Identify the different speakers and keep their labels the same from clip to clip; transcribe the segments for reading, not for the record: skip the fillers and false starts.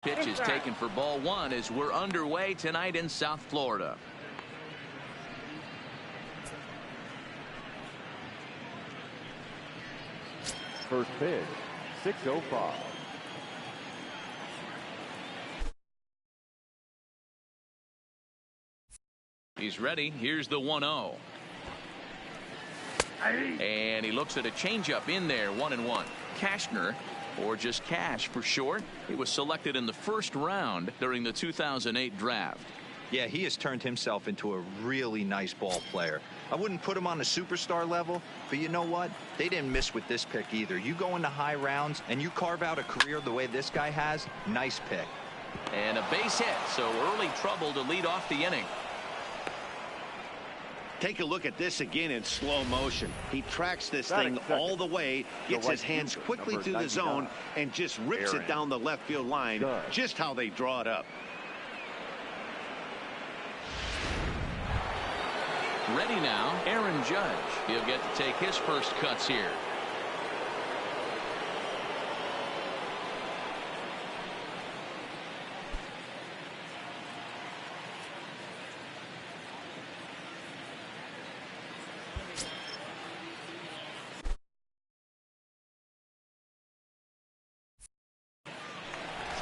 Speaker 1: Pitch is taken for ball one as we're underway tonight in South Florida.
Speaker 2: First pitch, 6:05.
Speaker 1: He's ready. Here's the 1-0. And he looks at a changeup in there, 1-1. Cashner, or just Cash for short. He was selected in the first round during the 2008 draft.
Speaker 3: Yeah, he has turned himself into a really nice ball player. I wouldn't put him on the superstar level, but you know what? They didn't miss with this pick either. You go into high rounds and you carve out a career the way this guy has, nice pick.
Speaker 1: And a base hit, so early trouble to lead off the inning.
Speaker 4: Take a look at this again in slow motion. He tracks this thing all the way, gets his hands quickly through the zone, and just rips it down the left field line, just how they draw it up.
Speaker 1: Ready now, Aaron Judge. He'll get to take his first cuts here.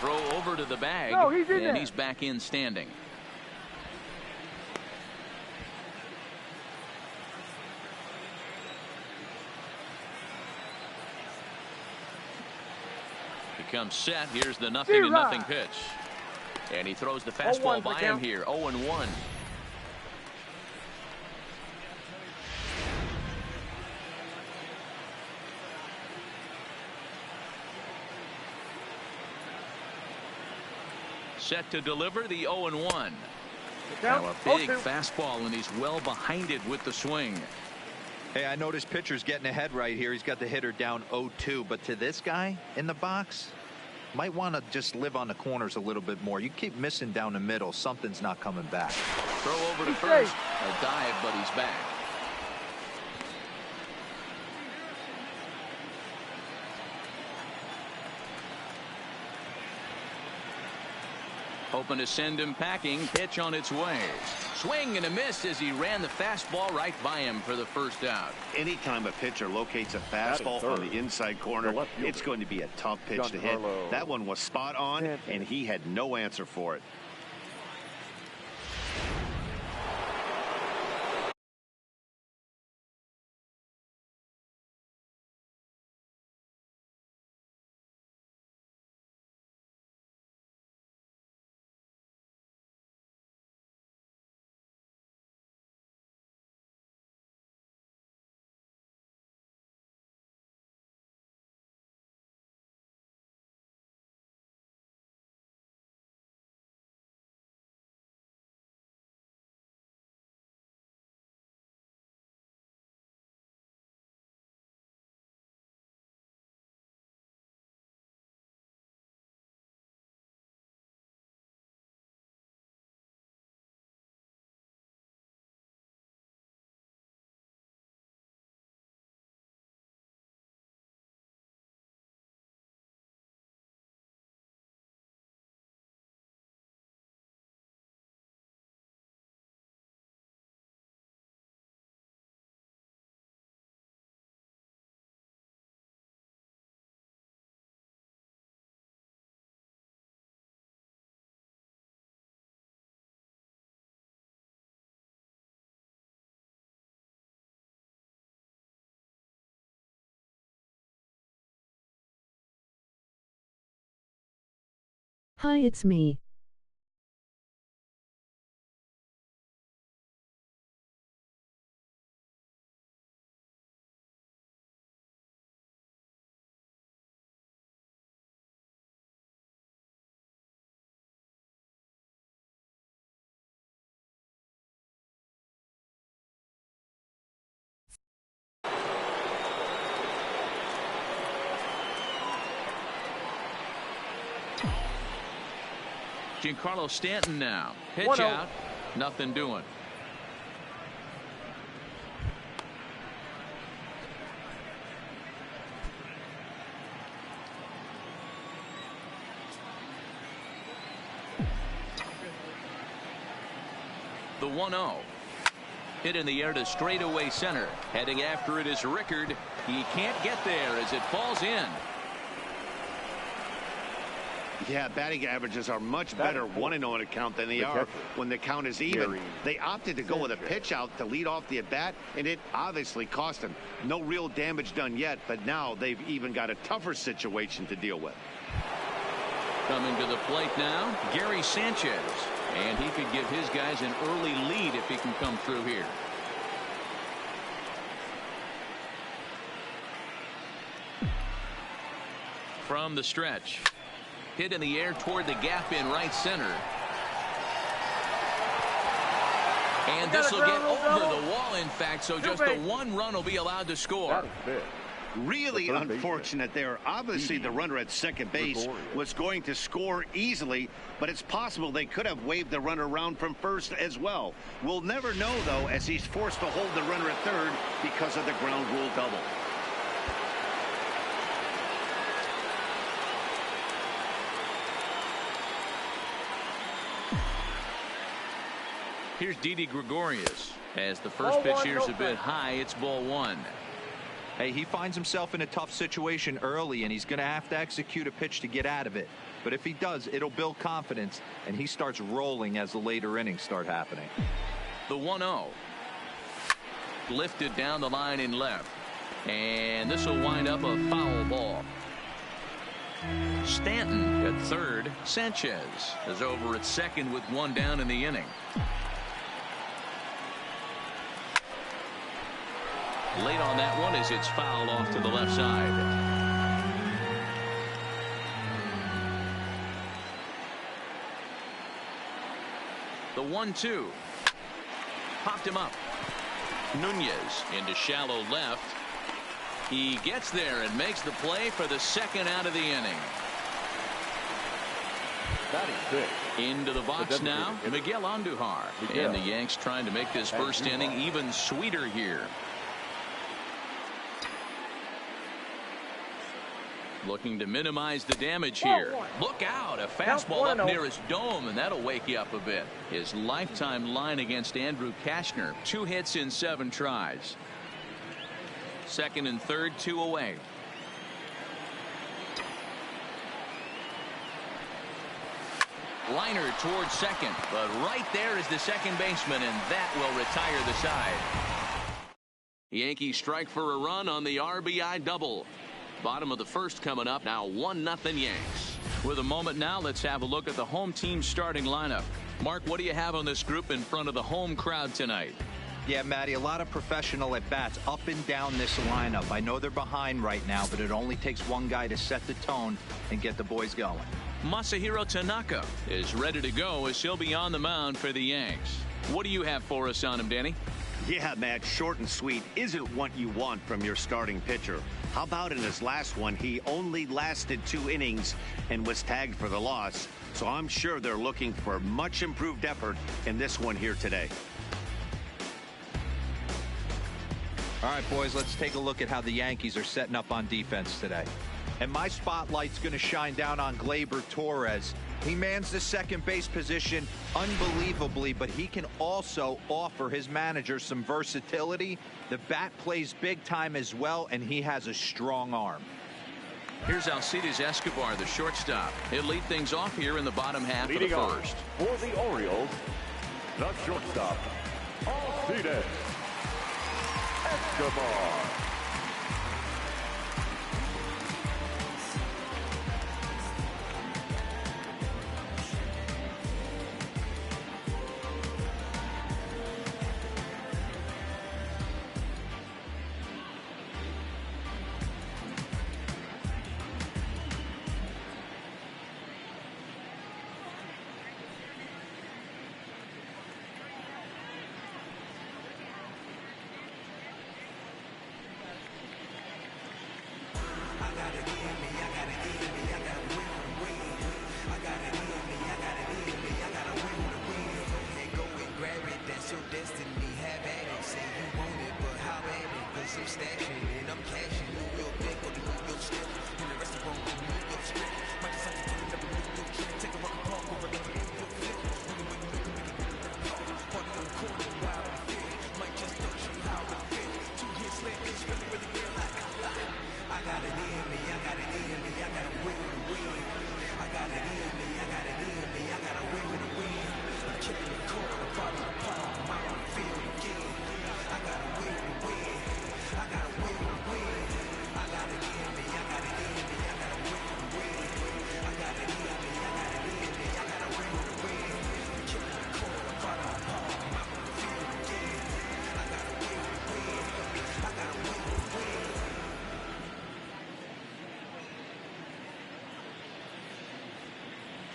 Speaker 1: Throw over to the bag, and he's back in standing. He comes set. Here's the 0-0 pitch. And he throws the fastball by him here, 0-1. Set to deliver the 0-1. Now a big fastball, and he's well behind it with the swing.
Speaker 3: Hey, I know this pitcher's getting ahead right here. He's got the hitter down 0-2, but to this guy in the box, might want to just live on the corners a little bit more. You keep missing down the middle, something's not coming back.
Speaker 1: Throw over to first. A dive, but he's back. Hoping to send him packing. Pitch on its way. Swing and a miss as he ran the fastball right by him for the first out.
Speaker 4: Anytime a pitcher locates a fastball on the inside corner, it's going to be a tough pitch to hit. That one was spot on, and he had no answer for it.
Speaker 5: Hi, it's me.
Speaker 1: Giancarlo Stanton now. Pitch out. Nothing doing. The 1-0. Hit in the air to straightaway center. Heading after it is Rickard. He can't get there as it falls in.
Speaker 4: Yeah, batting averages are much better 1-0 in a count than they are when the count is even. They opted to go with a pitch out to lead off the at-bat, and it obviously cost them. No real damage done yet, but now they've even got a tougher situation to deal with.
Speaker 1: Coming to the plate now, Gary Sanchez. And he could give his guys an early lead if he can come through here. From the stretch. Hit in the air toward the gap in right center. And this will get over the wall, in fact, so just the one run will be allowed to score.
Speaker 4: Really unfortunate there. Obviously, the runner at second base was going to score easily, but it's possible they could have waved the runner around from first as well. We'll never know, though, as he's forced to hold the runner at third because of the ground rule double.
Speaker 1: Here's Didi Gregorius. As the first pitch here's a bit high, it's ball one.
Speaker 3: Hey, he finds himself in a tough situation early, and he's going to have to execute a pitch to get out of it. But if he does, it'll build confidence, and he starts rolling as the later innings start happening.
Speaker 1: The 1-0. Lifted down the line in left. And this will wind up a foul ball. Stanton at third. Sanchez is over at second with one down in the inning. Late on that one as it's fouled off to the left side. The 1-2. Popped him up. Nunez into shallow left. He gets there and makes the play for the second out of the inning. Into the box now, Miguel Andujar. And the Yanks trying to make this first inning even sweeter here. Looking to minimize the damage here. Look out, a fastball up near his dome, and that'll wake you up a bit. His lifetime line against Andrew Kashner. 2 hits in 7 tries. Second and third, 2 away. Liner towards second, but right there is the second baseman, and that will retire the side. Yankees strike for a run on the RBI double. Bottom of the first coming up now, 1-0 Yanks. With a moment now, let's have a look at the home team starting lineup. Mark, what do you have on this group in front of the home crowd tonight?
Speaker 3: Yeah, Matty, a lot of professional at-bats up and down this lineup. I know they're behind right now, but it only takes one guy to set the tone and get the boys going.
Speaker 1: Masahiro Tanaka is ready to go as he'll be on the mound for the Yanks. What do you have for us on him, Danny?
Speaker 4: Yeah, Matt, short and sweet isn't what you want from your starting pitcher. How about in his last one, he only lasted 2 innings and was tagged for the loss. So I'm sure they're looking for much improved effort in this one here today.
Speaker 3: All right, boys, let's take a look at how the Yankees are setting up on defense today. And my spotlight's going to shine down on Gleyber Torres. He mans the second base position unbelievably, but he can also offer his manager some versatility. The bat plays big time as well, and he has a strong arm.
Speaker 1: Here's Alcides Escobar, the shortstop. He'll lead things off here in the bottom half of the first.
Speaker 2: For the Orioles, the shortstop, Alcides Escobar.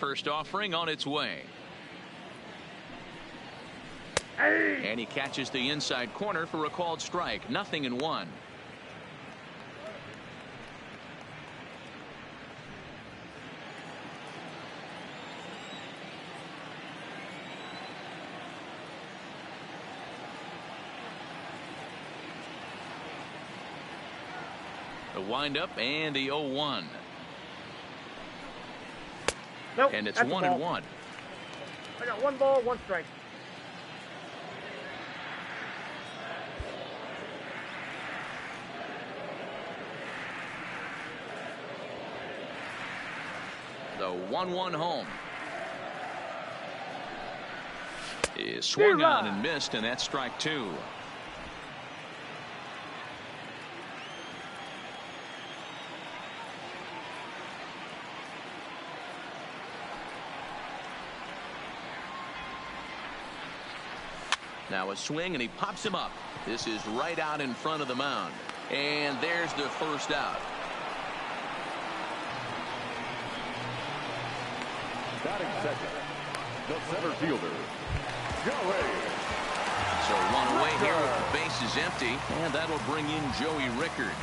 Speaker 1: First offering on its way. And he catches the inside corner for a called strike. 0-1. The windup and the 0-1.
Speaker 5: Nope,
Speaker 1: and it's
Speaker 5: that's
Speaker 1: 1-1.
Speaker 5: I got 1 ball, 1 strike.
Speaker 1: The 1-1 home is swung on and missed, and that's strike 2. Now a swing, and he pops him up. This is right out in front of the mound. And there's the first out.
Speaker 2: Batting second, the center fielder, Joey.
Speaker 1: So one away here with the bases empty, and that'll bring in Joey Rickard.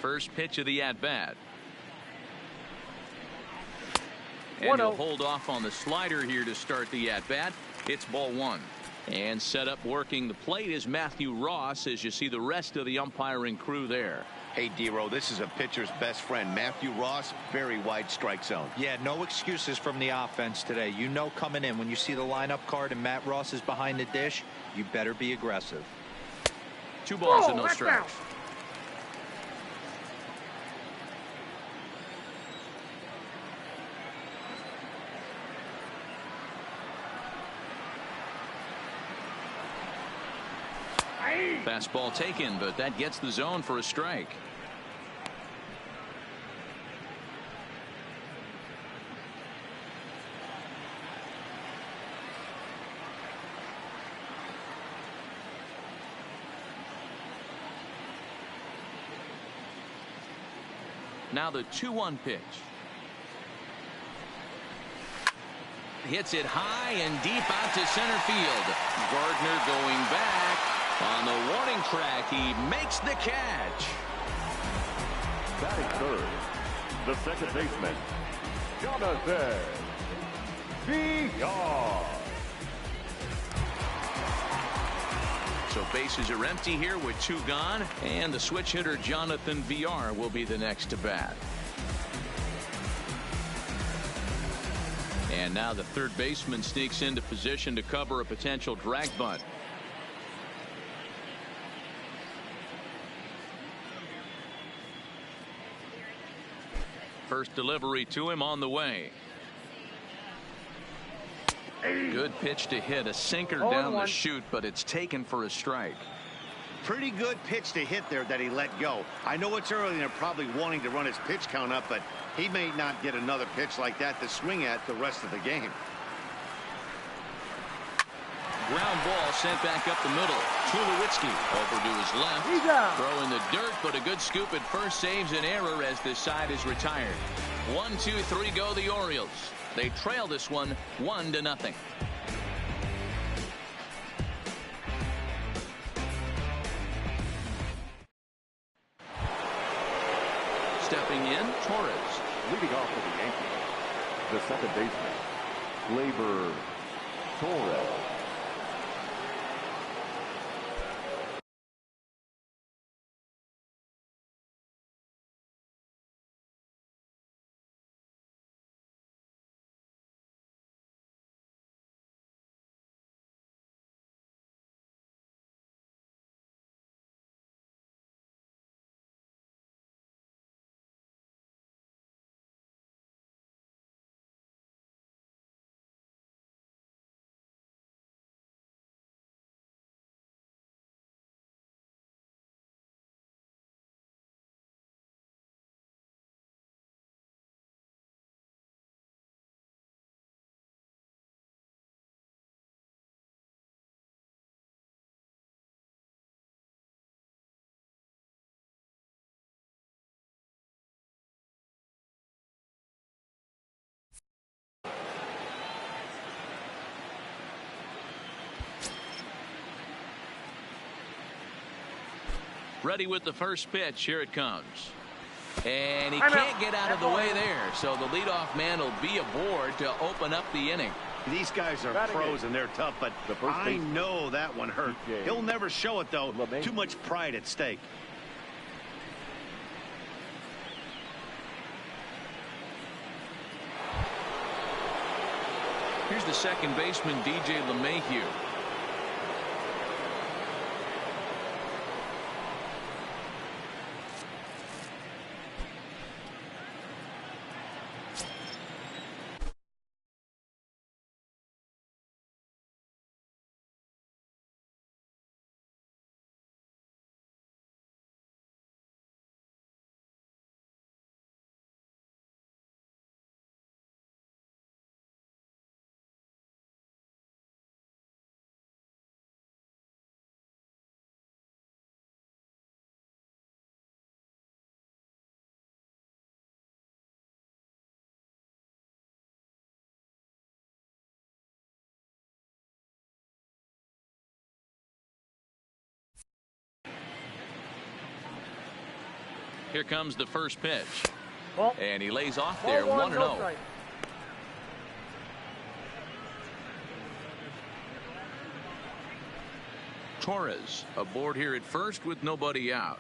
Speaker 1: First pitch of the at-bat. And he'll hold off on the slider here to start the at-bat. It's ball 1. And set up working the plate is Matthew Ross, as you see the rest of the umpiring crew there.
Speaker 4: Hey, D-Row, this is a pitcher's best friend. Matthew Ross, very wide strike zone.
Speaker 3: Yeah, no excuses from the offense today. You know coming in when you see the lineup card and Matt Ross is behind the dish, you better be aggressive.
Speaker 1: 2 balls and no strikes. Fastball taken, but that gets the zone for a strike. Now the 2-1 pitch. Hits it high and deep out to center field. Gardner going back. On the warning track, he makes the catch.
Speaker 2: Batting third, the second baseman, Jonathan VR.
Speaker 1: So bases are empty here with 2 gone, and the switch hitter Jonathan VR will be the next to bat. And now the third baseman sneaks into position to cover a potential drag bunt. First delivery to him on the way. Good pitch to hit, a sinker down the chute, but it's taken for a strike.
Speaker 4: Pretty good pitch to hit there that he let go. I know it's early and they're probably wanting to run his pitch count up, but he may not get another pitch like that to swing at the rest of the game.
Speaker 1: Ground ball sent back up the middle. Tulowitzki over to his left. Throw in the dirt, but a good scoop at first saves an error as this side is retired. 1, 2, 3 go the Orioles. They trail this one 1-0. Stepping in, Torres.
Speaker 2: Leading off for the Yankees, the second baseman, Gleyber Torres.
Speaker 1: Ready with the first pitch. Here it comes. And he can't get out of the way there. So the leadoff man will be aboard to open up the inning.
Speaker 4: These guys are pros and they're tough, but I know that one hurt. He'll never show it, though. Too much pride at stake.
Speaker 1: Here's the second baseman, DJ LeMahieu. Here comes the first pitch. And he lays off there, 1-0. Torres aboard here at first with nobody out.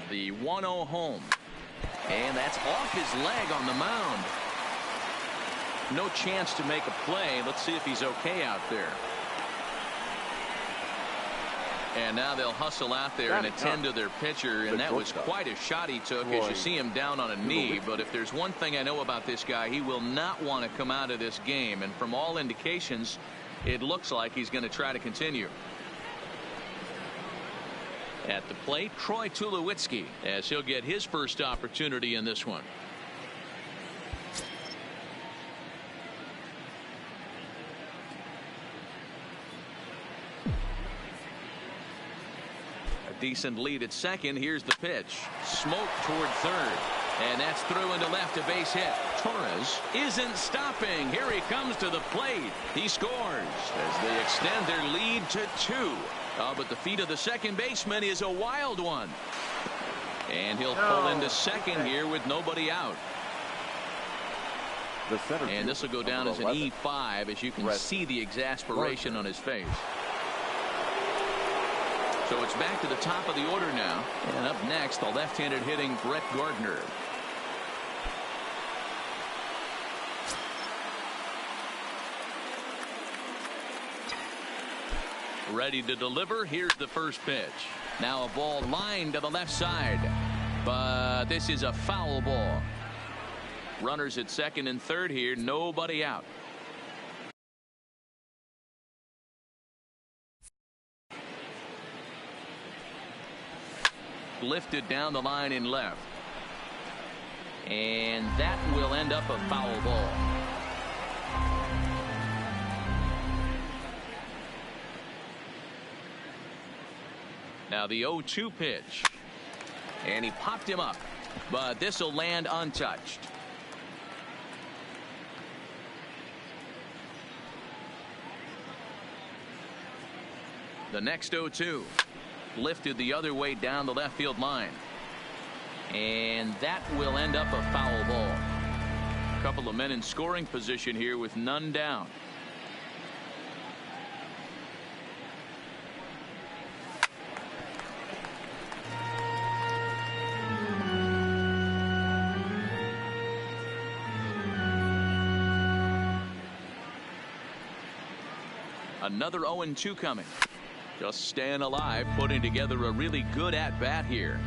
Speaker 1: The 1-0 home. And that's off his leg on the mound. No chance to make a play. Let's see if he's okay out there. And now they'll hustle out there and attend to their pitcher, and that was quite a shot he took as you see him down on a knee. But if there's one thing I know about this guy, he will not want to come out of this game, and from all indications it looks like he's going to try to continue. At the plate, Troy Tulowitzki, as he'll get his first opportunity in this one. Decent lead at second. Here's the pitch. Smoke toward third. And that's through into left, a base hit. Torres isn't stopping. Here he comes to the plate. He scores as they extend their lead to 2. But the feet of the second baseman is a wild one. And he'll pull into second here with nobody out. And this will go down as an E5 as you can see the exasperation on his face. So it's back to the top of the order now. And up next, the left-handed hitting Brett Gardner. Ready to deliver. Here's the first pitch. Now a ball lined to the left side. But this is a foul ball. Runners at second and third here. Nobody out. Lifted down the line in left. And that will end up a foul ball. Now the 0-2 pitch. And he popped him up. But this will land untouched. The next 0-2. Lifted the other way down the left field line. And that will end up a foul ball. A couple of men in scoring position here with none down. Another 0-2 coming. Just staying alive, putting together a really good at-bat here.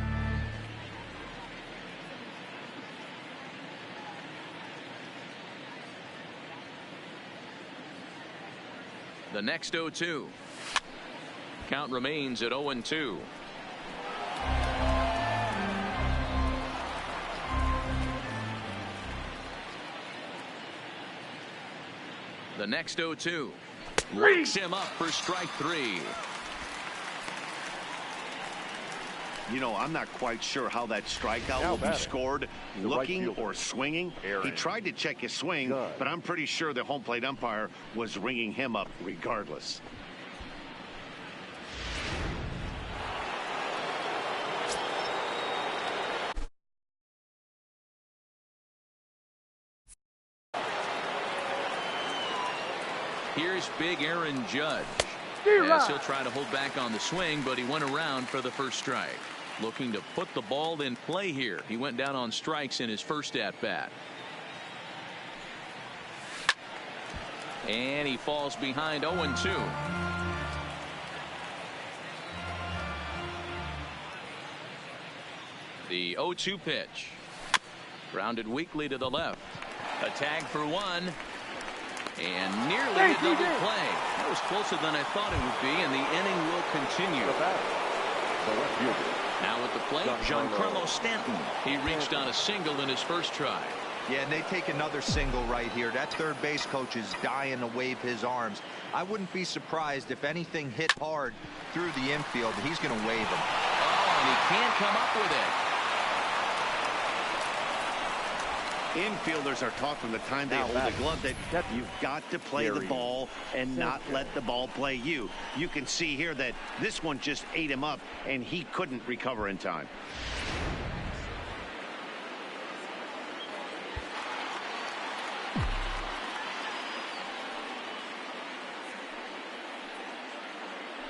Speaker 1: The next 0-2. Count remains at 0-2. The next 0-2. Wakes him up for strike 3.
Speaker 4: You know, I'm not quite sure how that strikeout will be scored, looking or swinging. He tried to check his swing, but I'm pretty sure the home plate umpire was ringing him up regardless.
Speaker 1: Here's big Aaron Judge. Yes, he'll try to hold back on the swing, but he went around for the first strike. Looking to put the ball in play here. He went down on strikes in his first at-bat. And he falls behind 0-2. The 0-2 pitch. Grounded weakly to the left. A tag for one. And nearly a double play. That was closer than I thought it would be, and the inning will continue. Now at the plate, Giancarlo Stanton. He reached on a single in his first try.
Speaker 3: Yeah, and they take another single right here. That third base coach is dying to wave his arms. I wouldn't be surprised if anything hit hard through the infield. He's going to wave them.
Speaker 1: Oh, and he can't come up with it.
Speaker 4: Infielders are taught from the time they hold the glove that you've got to play the ball and not let the ball play you. You can see here that this one just ate him up, and he couldn't recover in time.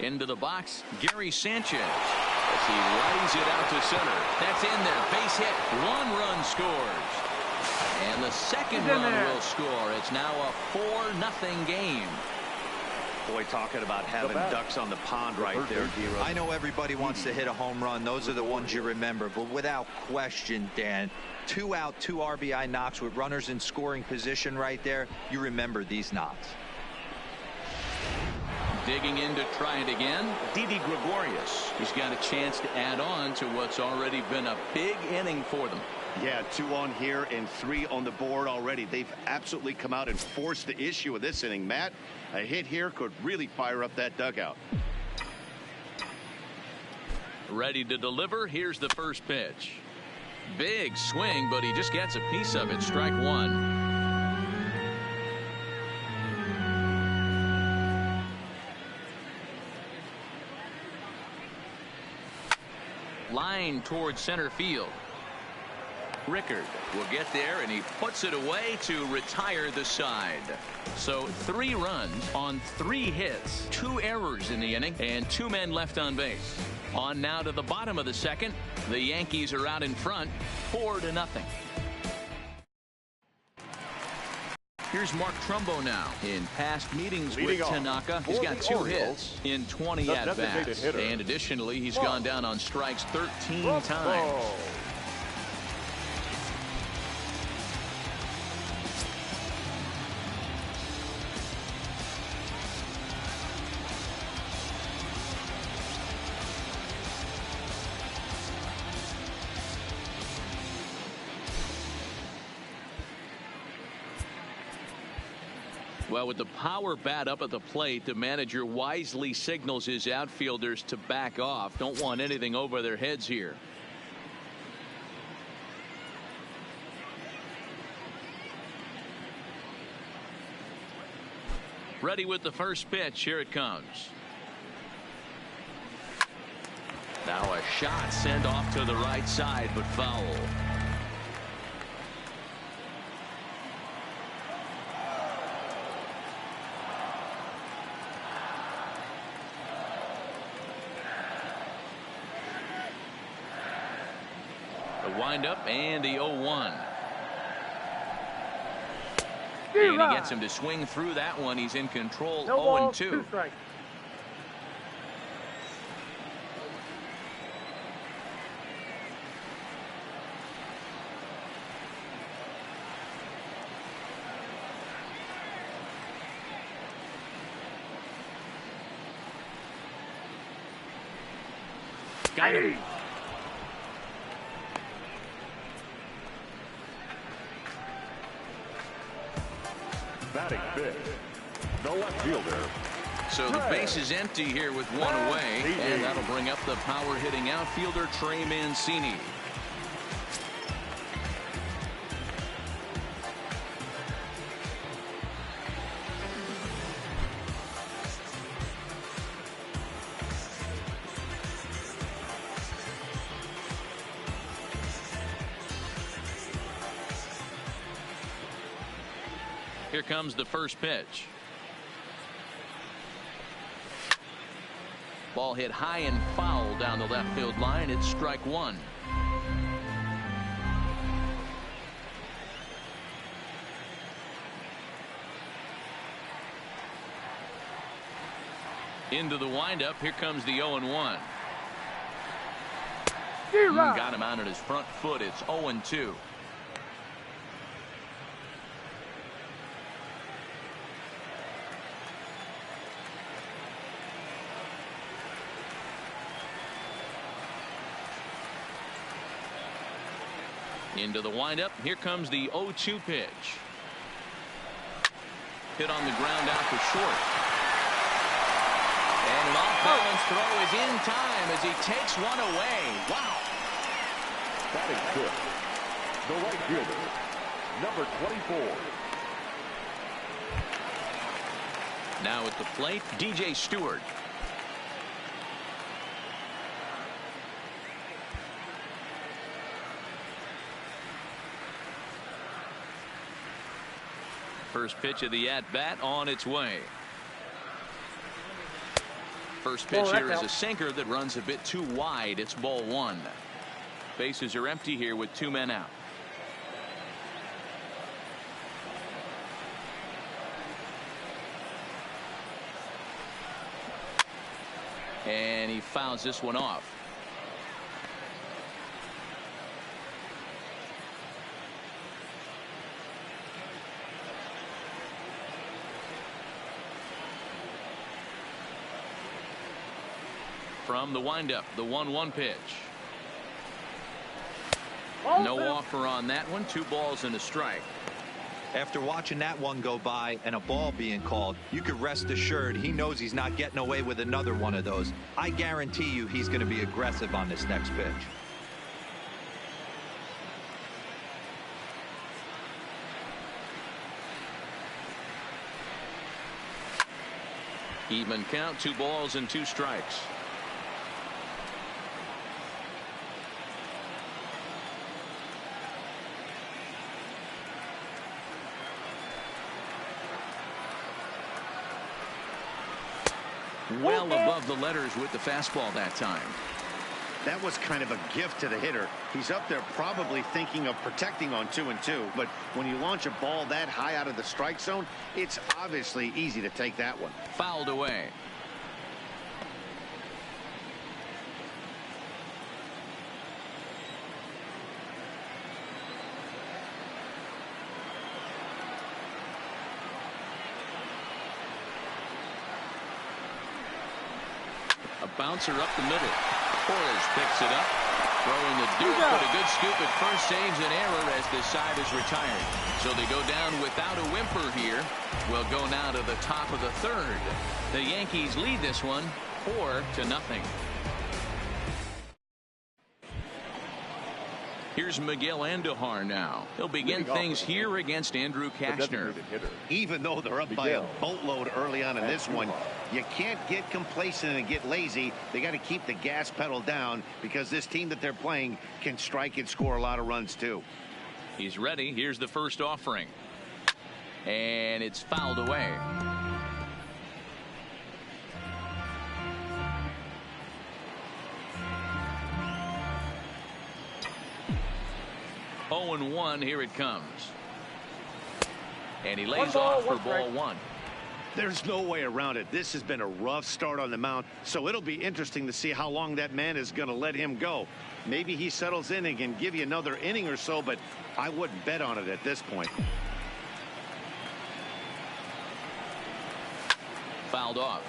Speaker 1: Into the box, Gary Sanchez. As he lays it out to center. That's in there. Base hit. One run scores. And the second run will score. It's now a 4-0 game.
Speaker 4: Boy, talking about having ducks on the pond right there, D-Rose.
Speaker 3: I know everybody wants to hit a home run. Those are the ones you remember. But without question, Dan, 2 out, 2 RBI knocks with runners in scoring position right there. You remember these knocks.
Speaker 1: Digging in to try it again, Didi Gregorius. He's got a chance to add on to what's already been a big inning for them.
Speaker 4: Yeah, 2 on here and 3 on the board already. They've absolutely come out and forced the issue of this inning. Matt, a hit here could really fire up that dugout.
Speaker 1: Ready to deliver. Here's the first pitch. Big swing, but he just gets a piece of it. Strike one. Line towards center field. Rickard will get there, and he puts it away to retire the side. So 3 runs on 3 hits, 2 errors in the inning, and 2 men left on base. On now to the bottom of the second. The Yankees are out in front, 4-0. Here's Mark Trumbo now. In past meetings with Tanaka, he's got 2 hits in 20 at-bats. And additionally, he's gone down on strikes 13 times. Well, with the power bat up at the plate, the manager wisely signals his outfielders to back off. Don't want anything over their heads here. Ready with the first pitch. Here it comes. Now a shot sent off to the right side, but foul. Wind up and the 0-1. And he gets him to swing through that one. He's in control. 0-2.
Speaker 5: 2 strikes.
Speaker 1: Got him.
Speaker 2: Batting fifth, the left fielder,
Speaker 1: So the base is empty here with one away, and that'll bring up the power-hitting outfielder Trey Mancini. Here comes the first pitch. Ball hit high and foul down the left field line. It's strike one. Into the windup. Here comes the 0-1. Got him out at his front foot. It's 0-2. Into the windup. Here comes the 0-2 pitch. Hit on the ground out for short. And an off-balance throw is in time as he takes one away. Wow.
Speaker 2: Batting fifth, the right fielder, number 24.
Speaker 1: Now at the plate, DJ Stewart. First pitch of the at-bat on its way. First pitch here is a sinker that runs a bit too wide. It's ball one. Bases are empty here with two men out. And he fouls this one off. From the windup, the 1-1 pitch. No offer on that one. 2 balls and a strike.
Speaker 3: After watching that one go by and a ball being called, you could rest assured he knows he's not getting away with another one of those. I guarantee you he's going to be aggressive on this next pitch.
Speaker 1: Even count, 2 balls and 2 strikes. Well above the letters with the fastball that time.
Speaker 4: That was kind of a gift to the hitter. He's up there probably thinking of protecting on 2-2, but when you launch a ball that high out of the strike zone, it's obviously easy to take that one.
Speaker 1: Fouled away. Bouncer up the middle. Torres picks it up. Throwing the deuce, but a good scoop at first saves an error as the side is retired. So they go down without a whimper here. We'll go now to the top of the third. The Yankees lead this one 4-0. Here's Miguel Andujar now. He'll begin things here against Andrew Cashner.
Speaker 4: Even though they're up by a boatload early on in this one, you can't get complacent and get lazy. They got to keep the gas pedal down because this team that they're playing can strike and score a lot of runs too.
Speaker 1: He's ready. Here's the first offering. And it's fouled away. Oh, and 1. Here it comes. And he lays off for ball 1.
Speaker 4: There's no way around it. This has been a rough start on the mound, so it'll be interesting to see how long that man is going to let him go. Maybe he settles in and can give you another inning or so, but I wouldn't bet on it at this point.
Speaker 1: Fouled off.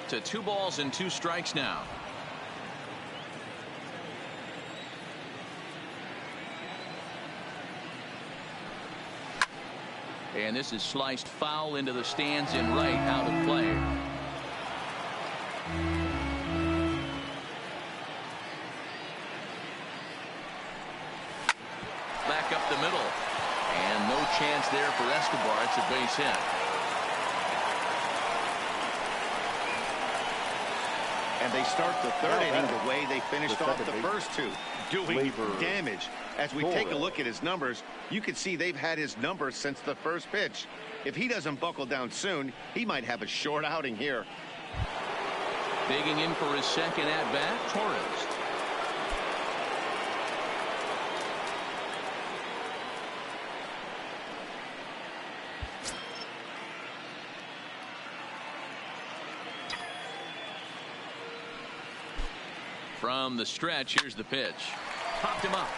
Speaker 1: To 2 balls and 2 strikes now. And this is sliced foul into the stands in right, out of play. Back up the middle. And no chance there for Escobar. It's a base hit.
Speaker 4: And they start the third inning the way they finished off the first two, doing damage. As we take a look at his numbers, you can see they've had his numbers since the first pitch. If he doesn't buckle down soon, he might have a short outing here.
Speaker 1: Digging in for his second at-bat, Torres. From the stretch, here's the pitch. Popped him up.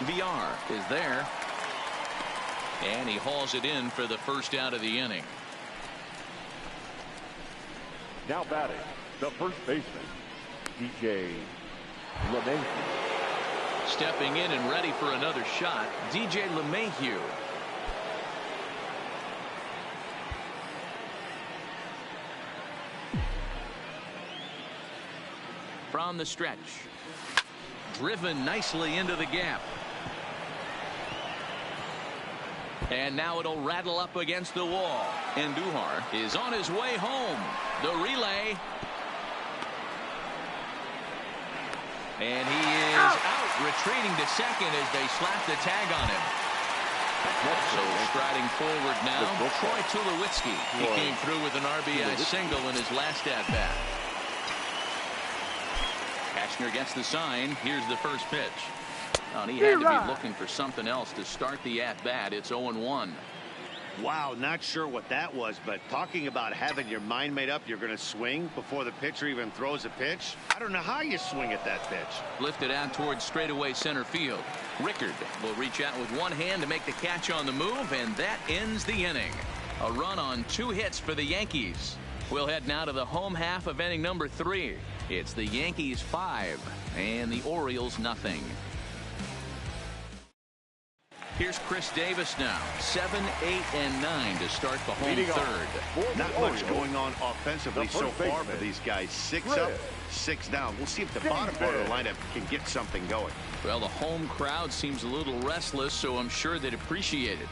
Speaker 1: VR is there. And he hauls it in for the first out of the inning.
Speaker 2: Now batting, the first baseman, DJ LeMahieu.
Speaker 1: Stepping in and ready for another shot, DJ LeMahieu. From the stretch. Driven nicely into the gap. And now it'll rattle up against the wall. And Duhar is on his way home. The relay. And he is out, retreating to second as they slap the tag on him. So striding forward now, Troy Tulowitzki. He came through with an RBI single in his last at-bat. Cashner gets the sign. Here's the first pitch. Oh, and he had to be looking for something else to start the at-bat. It's 0-1.
Speaker 4: Wow, not sure what that was, but talking about having your mind made up, you're going to swing before the pitcher even throws a pitch. I don't know how you swing at that pitch.
Speaker 1: Lifted out towards straightaway center field. Rickard will reach out with one hand to make the catch on the move, and that ends the inning. A run on 2 hits for the Yankees. We'll head now to the home half of inning number 3. It's the Yankees 5 and the Orioles nothing. Here's Chris Davis now. 7, 8, and 9 to start the home third.
Speaker 4: Not much going on offensively so far for these guys. 6 up, 6 down. We'll see if the bottom part of the lineup can get something going.
Speaker 1: Well, the home crowd seems a little restless, so I'm sure they'd appreciate it.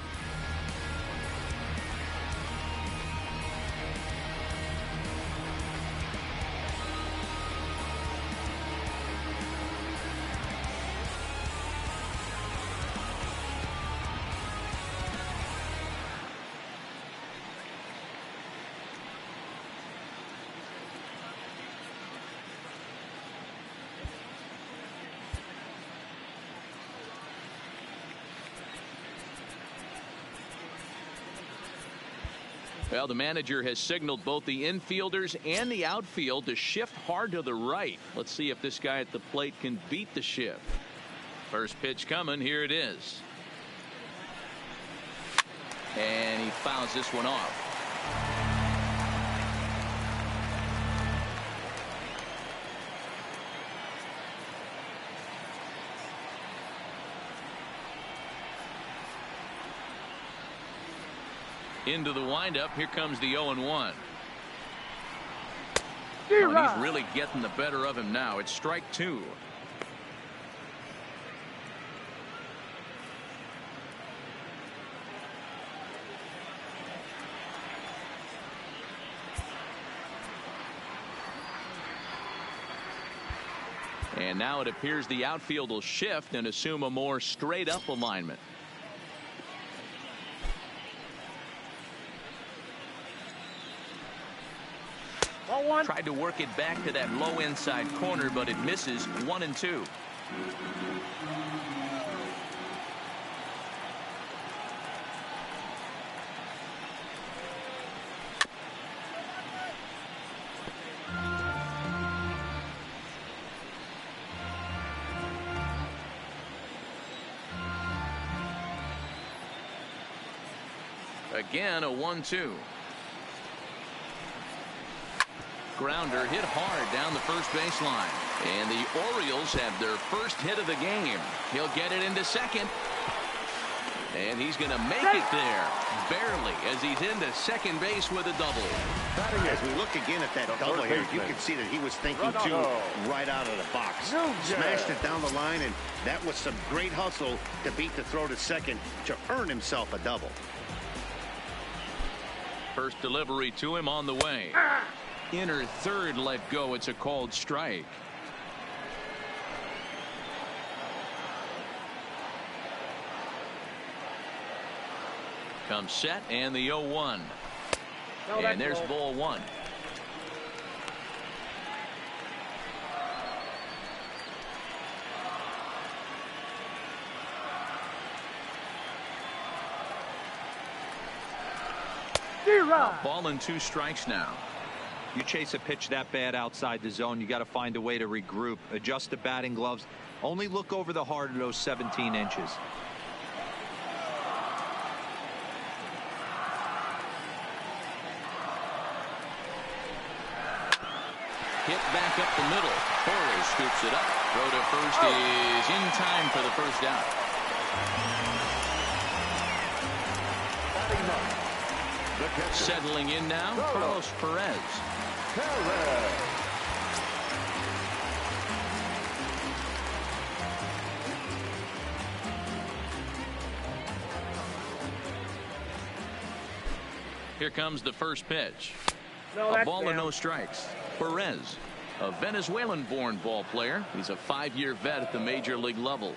Speaker 1: Well, the manager has signaled both the infielders and the outfield to shift hard to the right. Let's see if this guy at the plate can beat the shift. First pitch coming. Here it is. And he fouls this one off. Into the windup. Here comes the 0-1. Oh, he's really getting the better of him now. It's strike 2. And now it appears the outfield will shift and assume a more straight up alignment. Tried to work it back to that low inside corner, but it misses. 1-2. Again, a 1-2. Grounder hit hard down the first baseline. And the Orioles have their first hit of the game. He'll get it into second. And he's going to make it there, barely, as he's into second base with a double.
Speaker 4: As we look again at that double here, you can see that he was thinking too right out of the box. Smashed it down the line, and that was some great hustle to beat the throw to second to earn himself a double.
Speaker 1: First delivery to him on the way. Inner third let go. It's a called strike. Comes set and the 0-1. And there's ball one. Ball and 2 strikes now.
Speaker 3: You chase a pitch that bad outside the zone, you got to find a way to regroup, adjust the batting gloves. Only look over the heart of those 17 inches.
Speaker 1: Hit back up the middle. Torres scoops it up. Throw to first is in time for the first out. Settling in now, Carlos Perez. Here comes the first pitch. A ball and no strikes. Perez, a Venezuelan-born ball player. He's a 5-year vet at the major league level.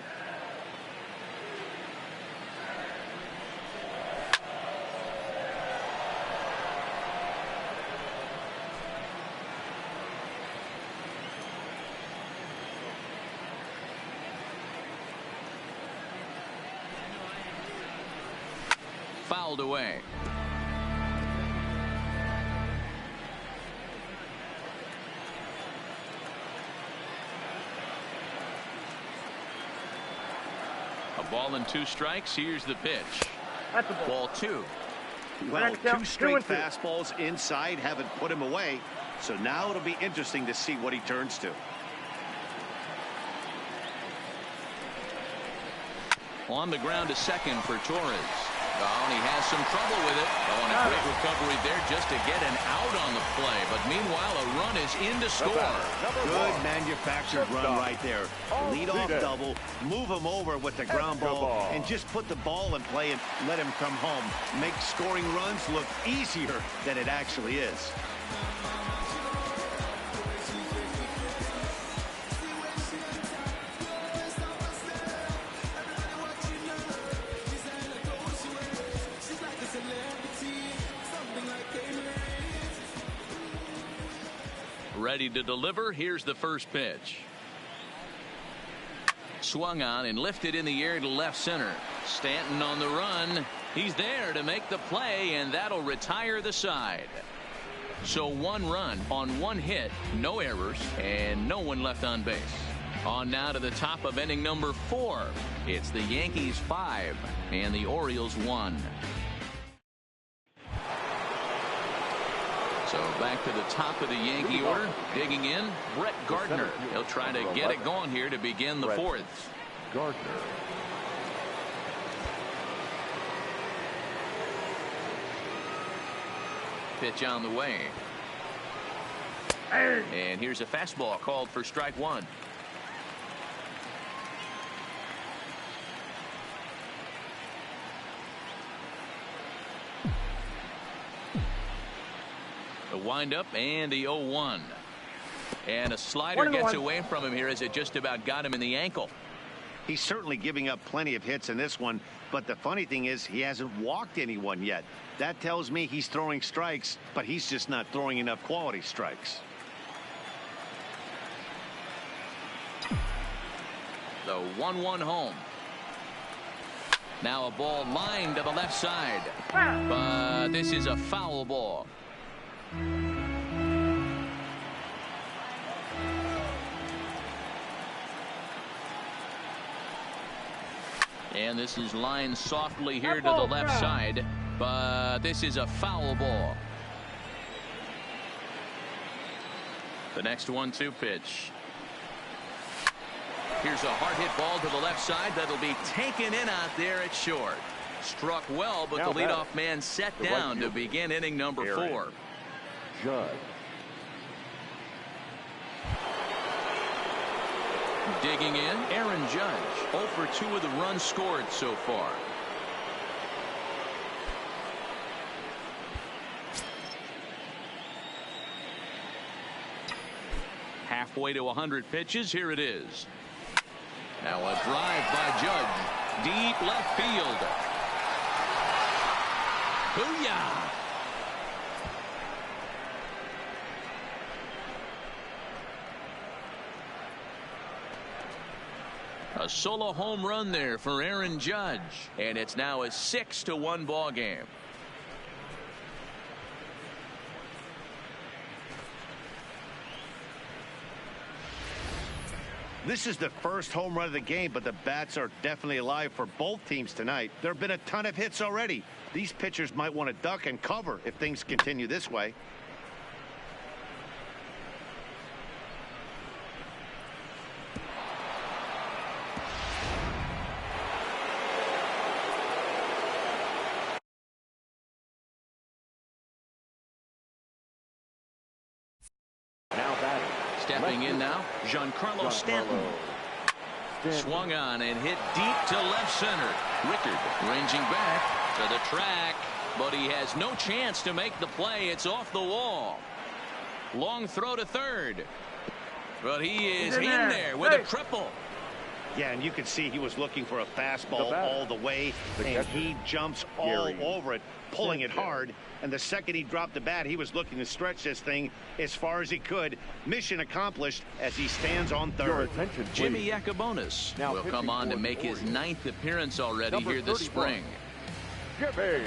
Speaker 1: Fouled away. A ball and 2 strikes. Here's the pitch.
Speaker 5: That's a
Speaker 1: ball 2.
Speaker 4: Well, 2 straight fastballs inside haven't put him away. So now it'll be interesting to see what he turns to.
Speaker 1: On the ground to second for Torres. Oh, and he has some trouble with it. Oh, and a great recovery there just to get an out on the play. But meanwhile, a run is in to score.
Speaker 4: Good manufactured run right there. Lead-off double, move him over with the ground ball, and just put the ball in play and let him come home. Make scoring runs look easier than it actually is.
Speaker 1: Ready to deliver. Here's the first pitch. Swung on and lifted in the air to left center. Stanton on the run. He's there to make the play, and that'll retire the side. So 1 run on 1 hit, no errors, and no one left on base. On now to the top of inning number 4. It's the Yankees 5 and the Orioles 1. So back to the top of the Yankee order. Digging in, Brett Gardner. He'll try to get it going here to begin the 4th.
Speaker 2: Gardner.
Speaker 1: Pitch on the way. And here's a fastball called for strike 1. The windup and the 0-1. And a slider gets away from him here as it just about got him in the ankle.
Speaker 4: He's certainly giving up plenty of hits in this one, but the funny thing is he hasn't walked anyone yet. That tells me he's throwing strikes, but he's just not throwing enough quality strikes.
Speaker 1: The 1-1 home. Now a ball lined to the left side, but this is a foul ball. And this is lined softly here to the left side, but this is a foul ball. The next 1-2 pitch. Here's a hard hit ball to the left side that'll be taken in out there at short. Struck well, but
Speaker 2: Now
Speaker 1: the leadoff man set
Speaker 2: the right
Speaker 1: down to
Speaker 2: fielder,
Speaker 1: begin inning number
Speaker 2: Aaron
Speaker 1: 4.
Speaker 2: Judge.
Speaker 1: Digging in, Aaron Judge. 0 for 2 of the runs scored so far. Halfway to 100 pitches. Here it is. Now a drive by Judge. Deep left field. Booyah! A solo home run there for Aaron Judge. And it's now a 6-1 ball game.
Speaker 4: This is the first home run of the game, but the bats are definitely alive for both teams tonight. There have been a ton of hits already. These pitchers might want to duck and cover if things continue this way.
Speaker 2: Now batting.
Speaker 1: Stepping in now, Giancarlo Stanton. Swung on and hit deep to left center. Rickard ranging back to the track, but he has no chance to make the play. It's off the wall. Long throw to third, but he is in there with a triple.
Speaker 4: Yeah, and you can see he was looking for a fastball all the way, and he jumps all over it, pulling it hard. And the second he dropped the bat, he was looking to stretch this thing as far as he could. Mission accomplished as he stands on third.
Speaker 1: Jimmy Yacobonis will come on to make his 9th appearance already here this spring.
Speaker 2: Jimmy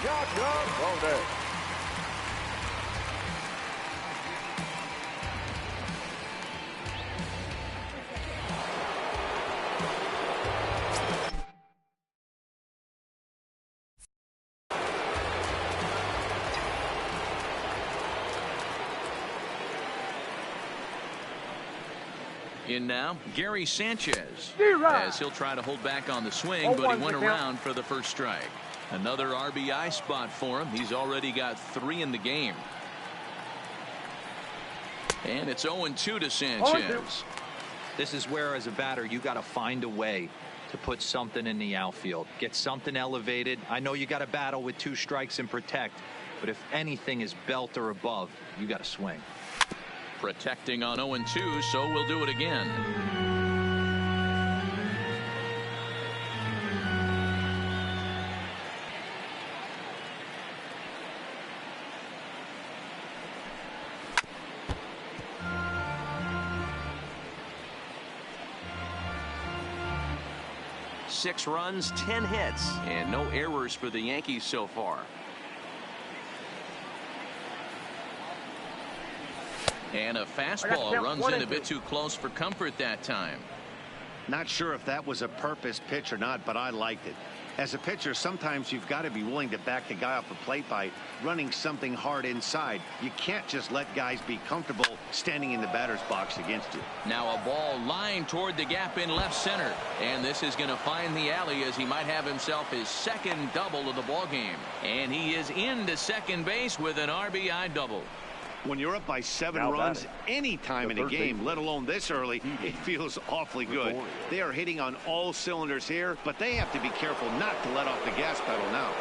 Speaker 2: Yacobonis.
Speaker 1: In now, Gary Sanchez, as he'll try to hold back on the swing, but he went around for the first strike. Another RBI spot for him. He's already got 3 in the game. And it's 0-2 to Sanchez.
Speaker 3: This is where, as a batter, you got to find a way to put something in the outfield. Get something elevated. I know you got to battle with 2 strikes and protect, but if anything is belt or above, you got to swing.
Speaker 1: Protecting on 0-2, so we'll do it again. Six runs, 10 hits, and no errors for the Yankees so far. And a fastball runs in a bit too close for comfort that time.
Speaker 4: Not sure if that was a purpose pitch or not, but I liked it. As a pitcher, sometimes you've got to be willing to back the guy off the plate by running something hard inside. You can't just let guys be comfortable standing in the batter's box against you.
Speaker 1: Now a ball lined toward the gap in left center. And this is going to find the alley as he might have himself his 2nd double of the ball game. And he is into second base with an RBI double.
Speaker 4: When you're up by 7 runs any time in a game, let alone this early, it feels awfully good. They are hitting on all cylinders here, but they have to be careful not to let off the gas pedal now.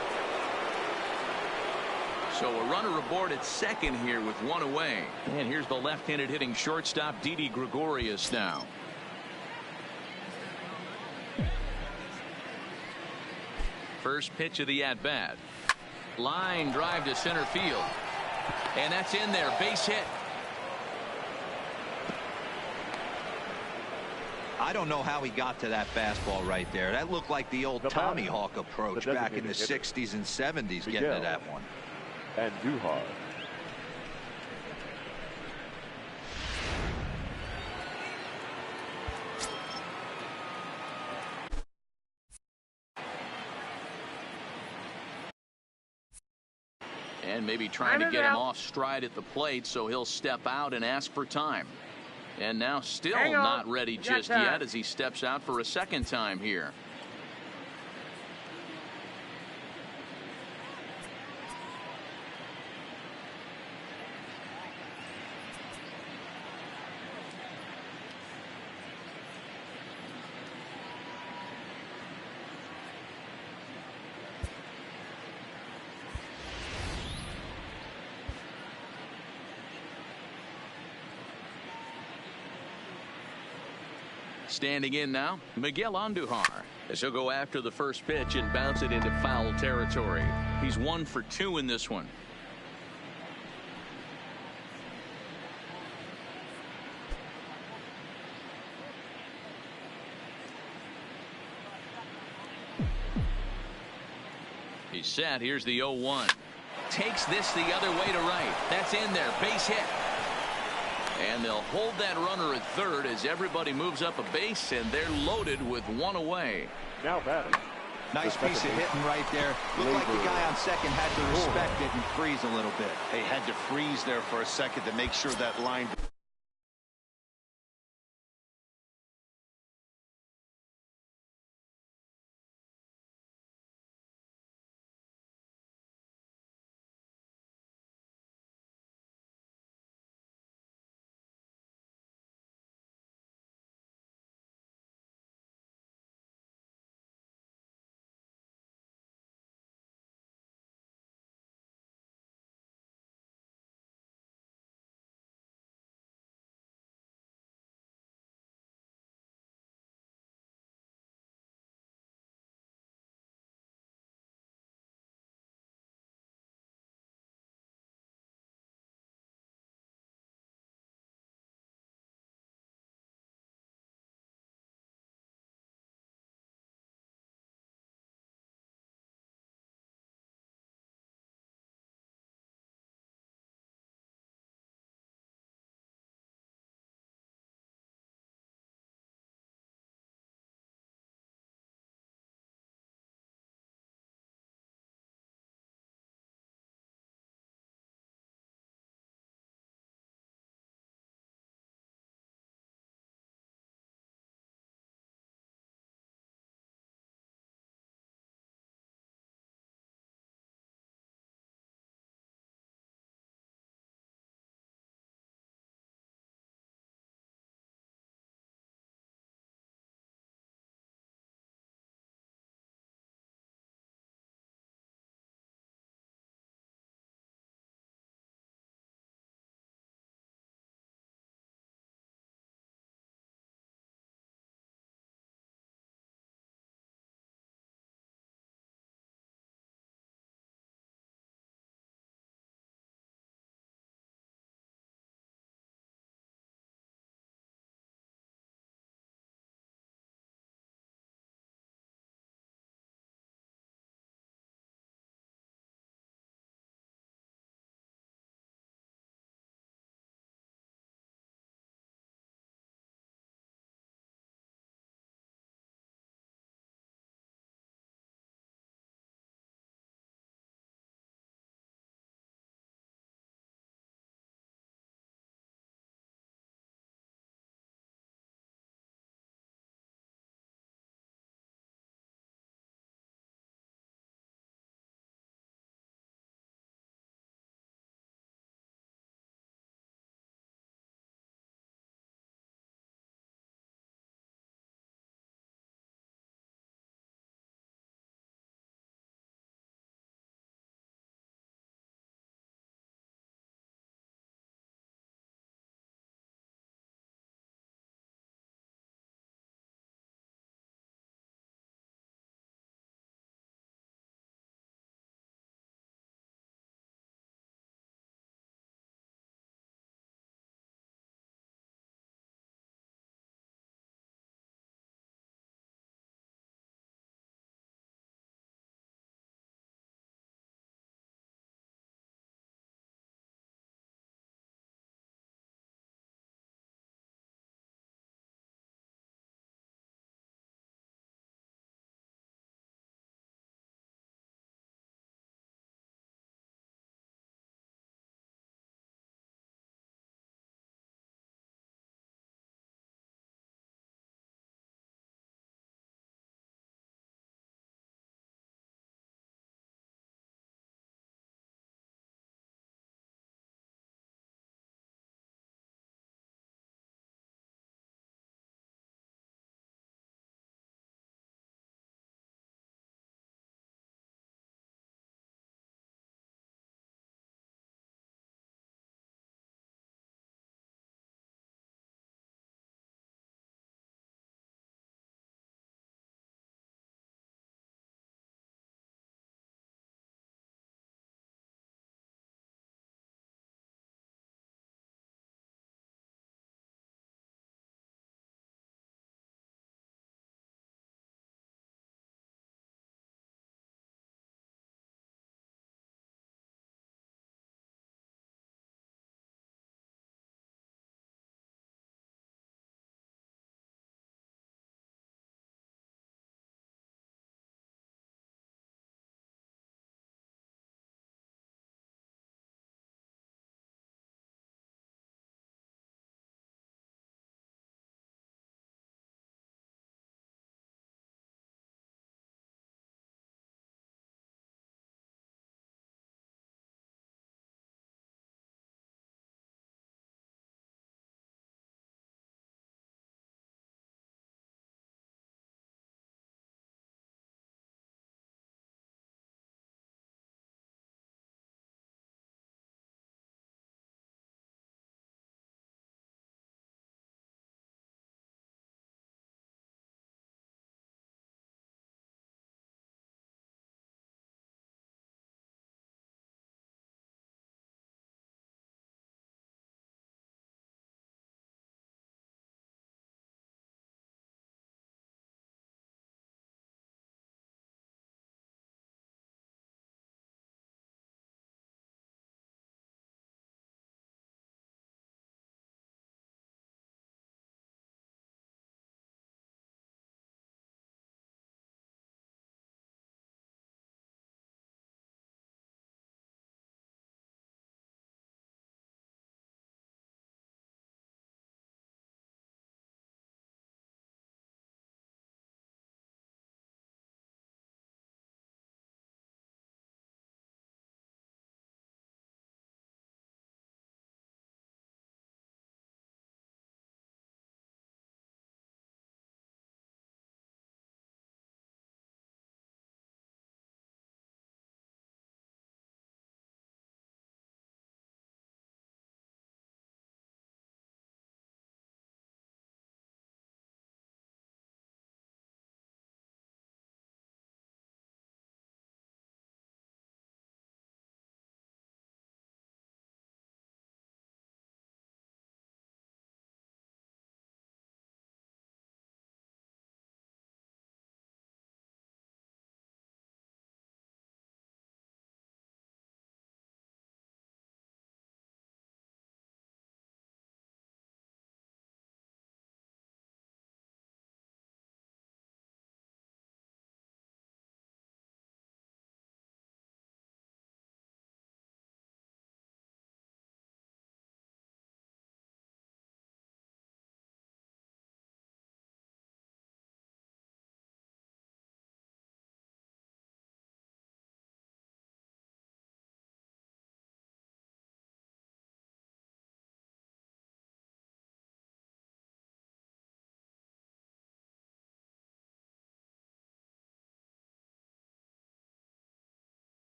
Speaker 1: So a runner aboard at second here with 1 away. And here's the left-handed hitting shortstop Didi Gregorius now. First pitch of the at-bat. Line drive to center field. And that's in there. Base hit.
Speaker 3: I don't know how he got to that fastball right there. That looked like the old Tommy Hawk approach back in the 60s and 70s getting to that one.
Speaker 2: And Duhar.
Speaker 1: And maybe trying to get him off stride at the plate, so he'll step out and ask for time. And now still not ready just yet as he steps out for a 2nd time here. Standing in now, Miguel Andujar, as he'll go after the first pitch and bounce it into foul territory. He's 1 for 2 in this one. He's set. Here's the 0-1. Takes this the other way to right. That's in there. Base hit. And they'll hold that runner at third as everybody moves up a base, and they're loaded with one away.
Speaker 2: Now batting.
Speaker 3: Nice piece of hitting right there. Looked like the guy on second had to respect it and freeze a little bit.
Speaker 4: They had to freeze there for a second to make sure that line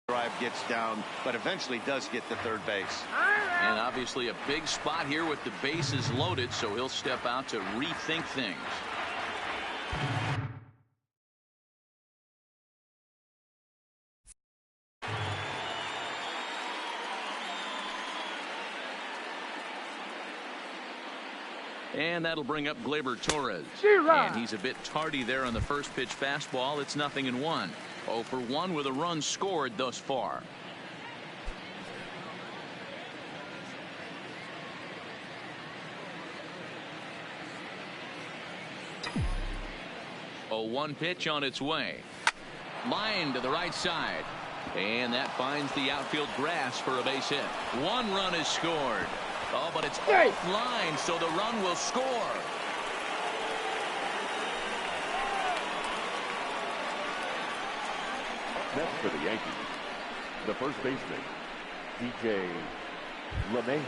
Speaker 4: drive gets down, but eventually does get to third base.
Speaker 1: And obviously a big spot here with the bases loaded, so he'll step out to rethink things. And that'll bring up Gleyber Torres. And he's a bit tardy there on the first pitch fastball. It's 0-1. 0 for 1 with a run scored thus far. A 1 pitch on its way. Line to the right side. And that finds the outfield grass for a base hit. 1 run is scored. Oh, but it's offline, so the run will score.
Speaker 2: Next for the Yankees, the first baseman, DJ LeMahieu.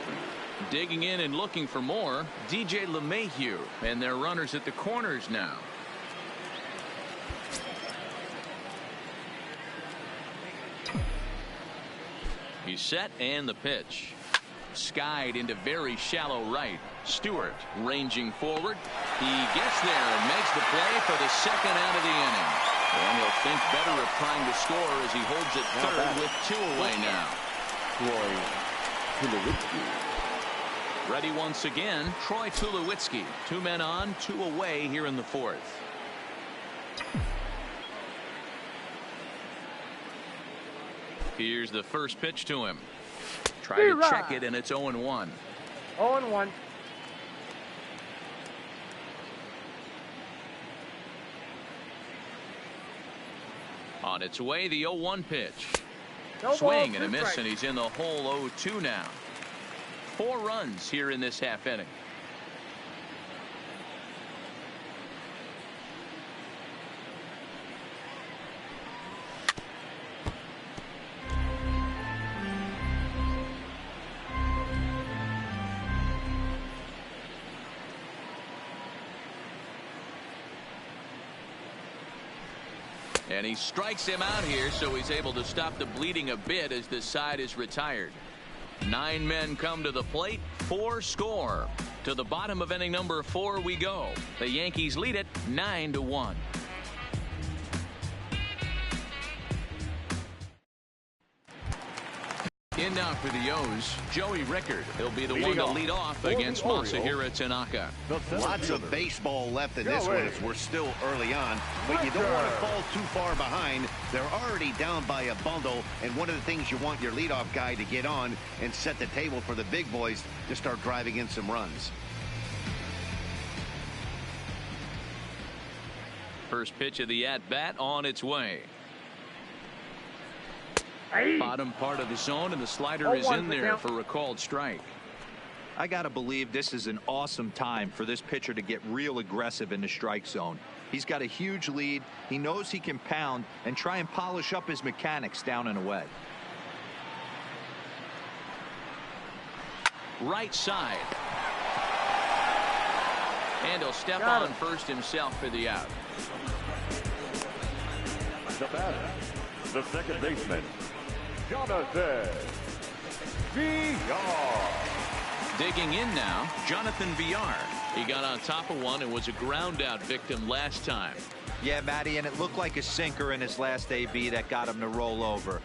Speaker 1: Digging in and looking for more, DJ LeMahieu, and their runners at the corners now. He's set, and the pitch. Skied into very shallow right. Stewart ranging forward. He gets there and makes the play for the second out of the inning. And he'll think better of trying to score as he holds it third with 2 away now.
Speaker 2: Troy Tulowitzki.
Speaker 1: Ready once again, Troy Tulowitzki. 2 men on, 2 away here in the 4th. Here's the first pitch to him. Try to check it, and it's 0-1.
Speaker 5: 0-1.
Speaker 1: On its way, the 0-1 pitch.
Speaker 5: No
Speaker 1: Swing
Speaker 5: ball,
Speaker 1: and a miss,
Speaker 5: strike.
Speaker 1: and he's in the hole 0-2 now. 4 runs here in this half inning. And he strikes him out here, so he's able to stop the bleeding a bit as this side is retired. 9 men come to the plate, 4 score. To the bottom of inning number 4 we go. The Yankees lead it 9-1. In now for the O's, Joey Rickard. He'll be the one to lead off against Masahiro Tanaka.
Speaker 4: Lots of baseball left in this one as we're still early on, but you don't want to fall too far behind. They're already down by a bundle, and one of the things you want your leadoff guy to get on and set the table for the big boys to start driving in some runs.
Speaker 1: First pitch of the at-bat on its way. Bottom part of the zone, and the slider is in there for a called strike.
Speaker 3: I got to believe this is an awesome time for this pitcher to get real aggressive in the strike zone. He's got a huge lead. He knows he can pound and try and polish up his mechanics down and away.
Speaker 1: Right side. And he'll step on first himself for the out.
Speaker 2: The batter, the second baseman, Jonathan Villar.
Speaker 1: Digging in now, Jonathan Villar. He got on top of one and was a ground out victim last time.
Speaker 3: Yeah, Matty, and it looked like a sinker in his last AB that got him to roll over.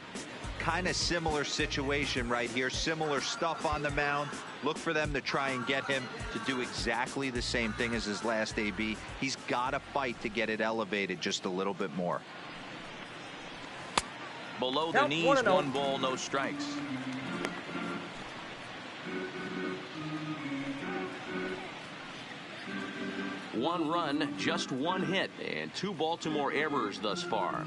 Speaker 3: Kind of similar situation right here. Similar stuff on the mound. Look for them to try and get him to do exactly the same thing as his last AB. He's got to fight to get it elevated just a little bit more.
Speaker 1: Below the knees, 1 ball, no strikes. One run, just 1 hit, and 2 Baltimore errors thus far.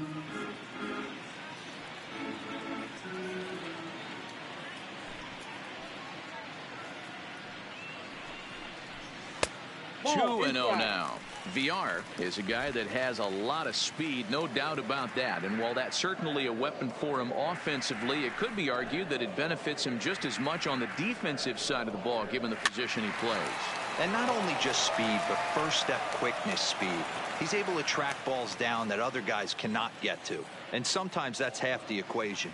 Speaker 1: Ball, 2-0 now. Villar is a guy that has a lot of speed, no doubt about that. And while that's certainly a weapon for him offensively, it could be argued that it benefits him just as much on the defensive side of the ball, given the position he plays.
Speaker 3: And not only just speed, but first step quickness speed. He's able to track balls down that other guys cannot get to. And sometimes that's half the equation.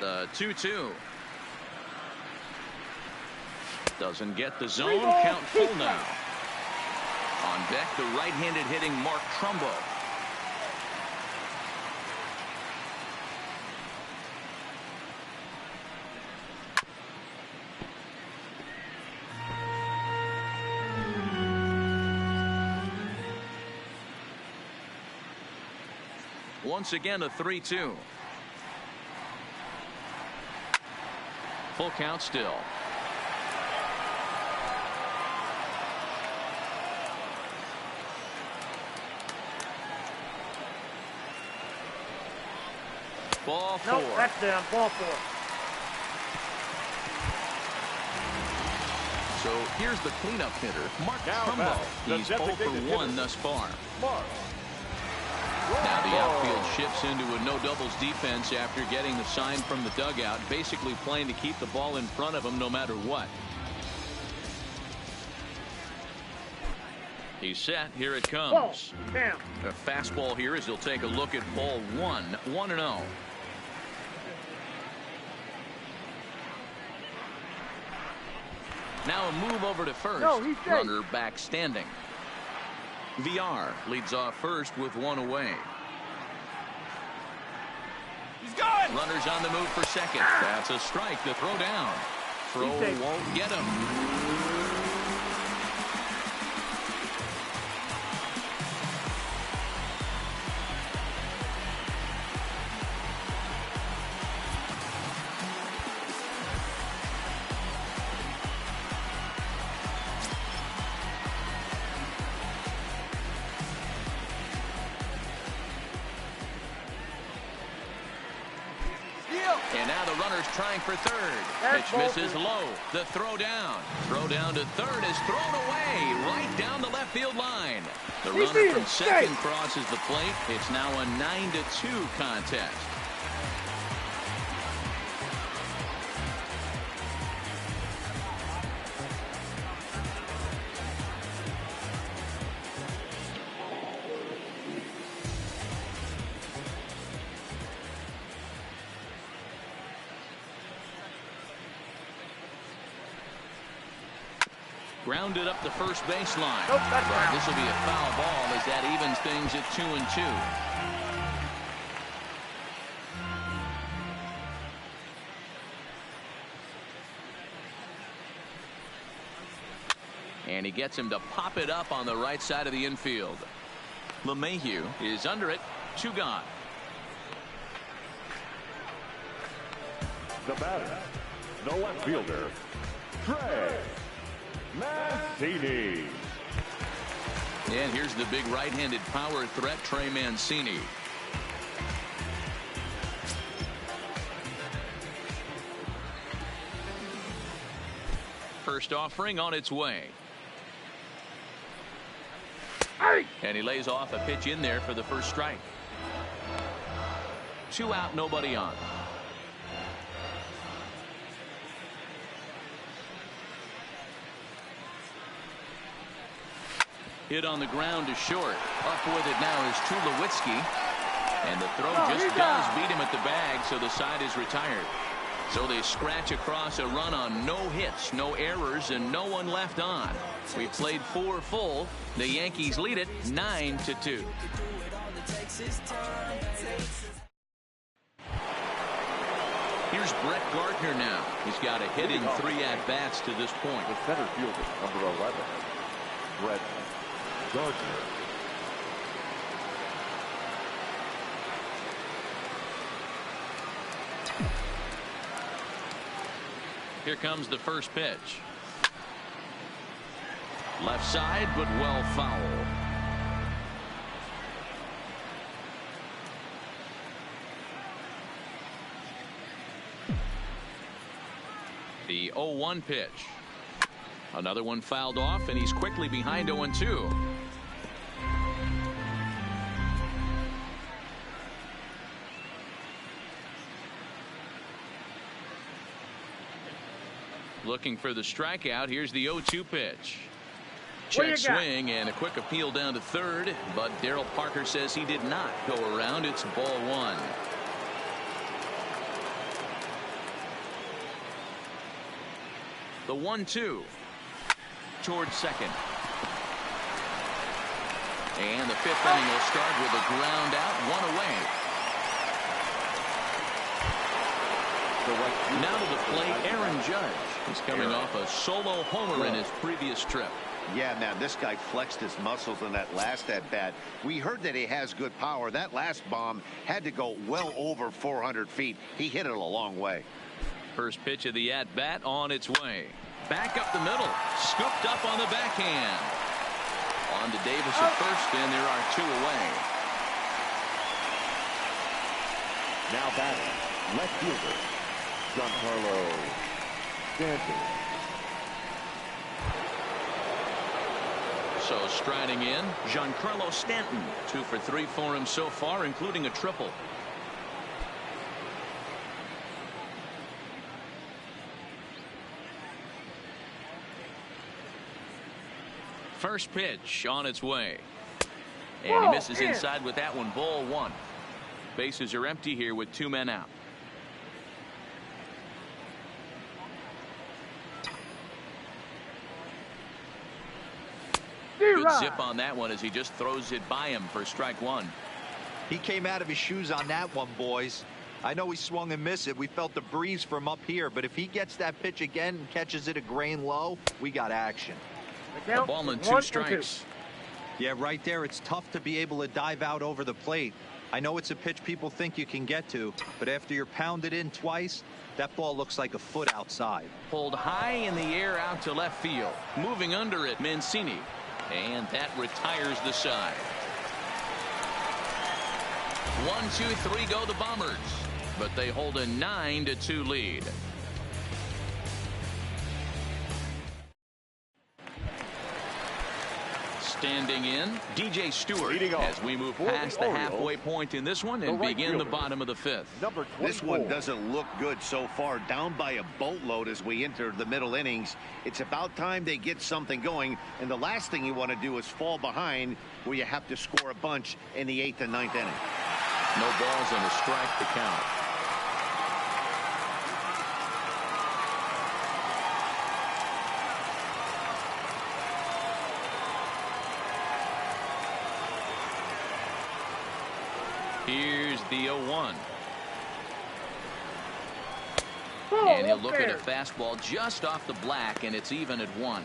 Speaker 1: The 2-2. Doesn't get the zone. Count full now. On deck, the right-handed hitting Mark Trumbo. Once again, a 3-2. Full count still. Ball four.
Speaker 5: Nope, that's down. Ball four.
Speaker 1: So here's the cleanup hitter, Mark
Speaker 2: Now
Speaker 1: Trumbo.
Speaker 2: back, the
Speaker 1: He's 0 for
Speaker 2: designated
Speaker 1: 1
Speaker 2: hitter.
Speaker 1: thus far.
Speaker 2: Mark.
Speaker 1: Now the outfield shifts into a no-doubles defense after getting the sign from the dugout, basically playing to keep the ball in front of him no matter what. He's set. Here it
Speaker 5: Ball.
Speaker 1: comes.
Speaker 5: Down.
Speaker 1: A fastball here as he'll take a look at ball 1. 1-0. Now a move over to first.
Speaker 5: No, he's safe.
Speaker 1: Runner back standing. VR leads off first with 1 away.
Speaker 5: He's gone.
Speaker 1: Runners on the move for second. That's a strike. The throw down. Throw won't get him. And now the runner's trying for third.
Speaker 5: That's
Speaker 1: Pitch misses
Speaker 5: ball
Speaker 1: low. The throw down. Throw down to third is thrown away right down the left field line. The
Speaker 5: He's
Speaker 1: runner from
Speaker 5: in.
Speaker 1: second
Speaker 5: Safe.
Speaker 1: crosses the plate. It's now a 9-2 contest. Grounded up the first baseline.
Speaker 5: Nope, that's
Speaker 1: But
Speaker 5: out.
Speaker 1: this will be a foul ball as that evens things at 2-2. And he gets him to pop it up on the right side of the infield. LeMahieu is under it. 2 gone.
Speaker 2: The batter, the left fielder, Trey Mancini.
Speaker 1: And here's the big right-handed power threat, Trey Mancini. First offering on its way. And he lays off a pitch in there for the first strike. 2 out, nobody on. Hit on the ground to short. Up with it now is Tulowitzki. And the throw just does beat him at the bag, so the side is retired. So they scratch across a run on no hits, no errors, and no one left on. We played 4 full. The Yankees lead it 9-2. Here's Brett Gardner now. He's got a hit in 3 at-bats to this point.
Speaker 2: The center fielder, number 11, Brett Gardner.
Speaker 1: Here comes the first pitch. Left side, but well foul. The 0-1 pitch. Another one fouled off, and he's quickly behind 0-2. Looking for the strikeout. Here's the 0-2 pitch. Check swing and a quick appeal down to third, but Darryl Parker says he did not go around. It's ball 1. The 1-2 towards second. And the fifth inning will start with a ground out, one away. Now to the plate, Aaron Judge. He's coming off a solo homer in his previous trip.
Speaker 4: Yeah, man, this guy flexed his muscles in that last at-bat. We heard that he has good power. That last bomb had to go well over 400 feet. He hit it a long way.
Speaker 1: First pitch of the at-bat on its way. Back up the middle. Scooped up on the backhand. On to Davis at first, and there are two away.
Speaker 2: Now batting, left fielder, Giancarlo Stanton.
Speaker 1: So striding in, Giancarlo Stanton. 2 for 3 for him so far, including a triple. First pitch on its way. And he misses inside with that one. Ball 1. Bases are empty here with 2 men out. Good zip on that one as he just throws it by him for strike 1.
Speaker 3: He came out of his shoes on that one, boys. I know he swung and missed it. We felt the breeze from up here, but if he gets that pitch again and catches it a grain low, we got action.
Speaker 1: A ball and 2 strikes.
Speaker 3: Yeah, right there. It's tough to be able to dive out over the plate. I know it's a pitch people think you can get to, but after you're pounded in twice, that ball looks like a foot outside.
Speaker 1: Pulled high in the air out to left field. Moving under it, Mancini. And that retires the side. 1, 2, 3 go the Bombers, but they hold a 9-2 lead. Standing in, DJ Stewart, as we move past the halfway point in this one and begin the bottom of the 5th.
Speaker 4: This one doesn't look good so far. Down by a boatload as we enter the middle innings. It's about time they get something going, and the last thing you want to do is fall behind where you have to score a bunch in the 8th and 9th inning.
Speaker 1: No balls and a strike to count. Here's the 0-1. And he'll look at a fastball just off the black, and it's even at 1.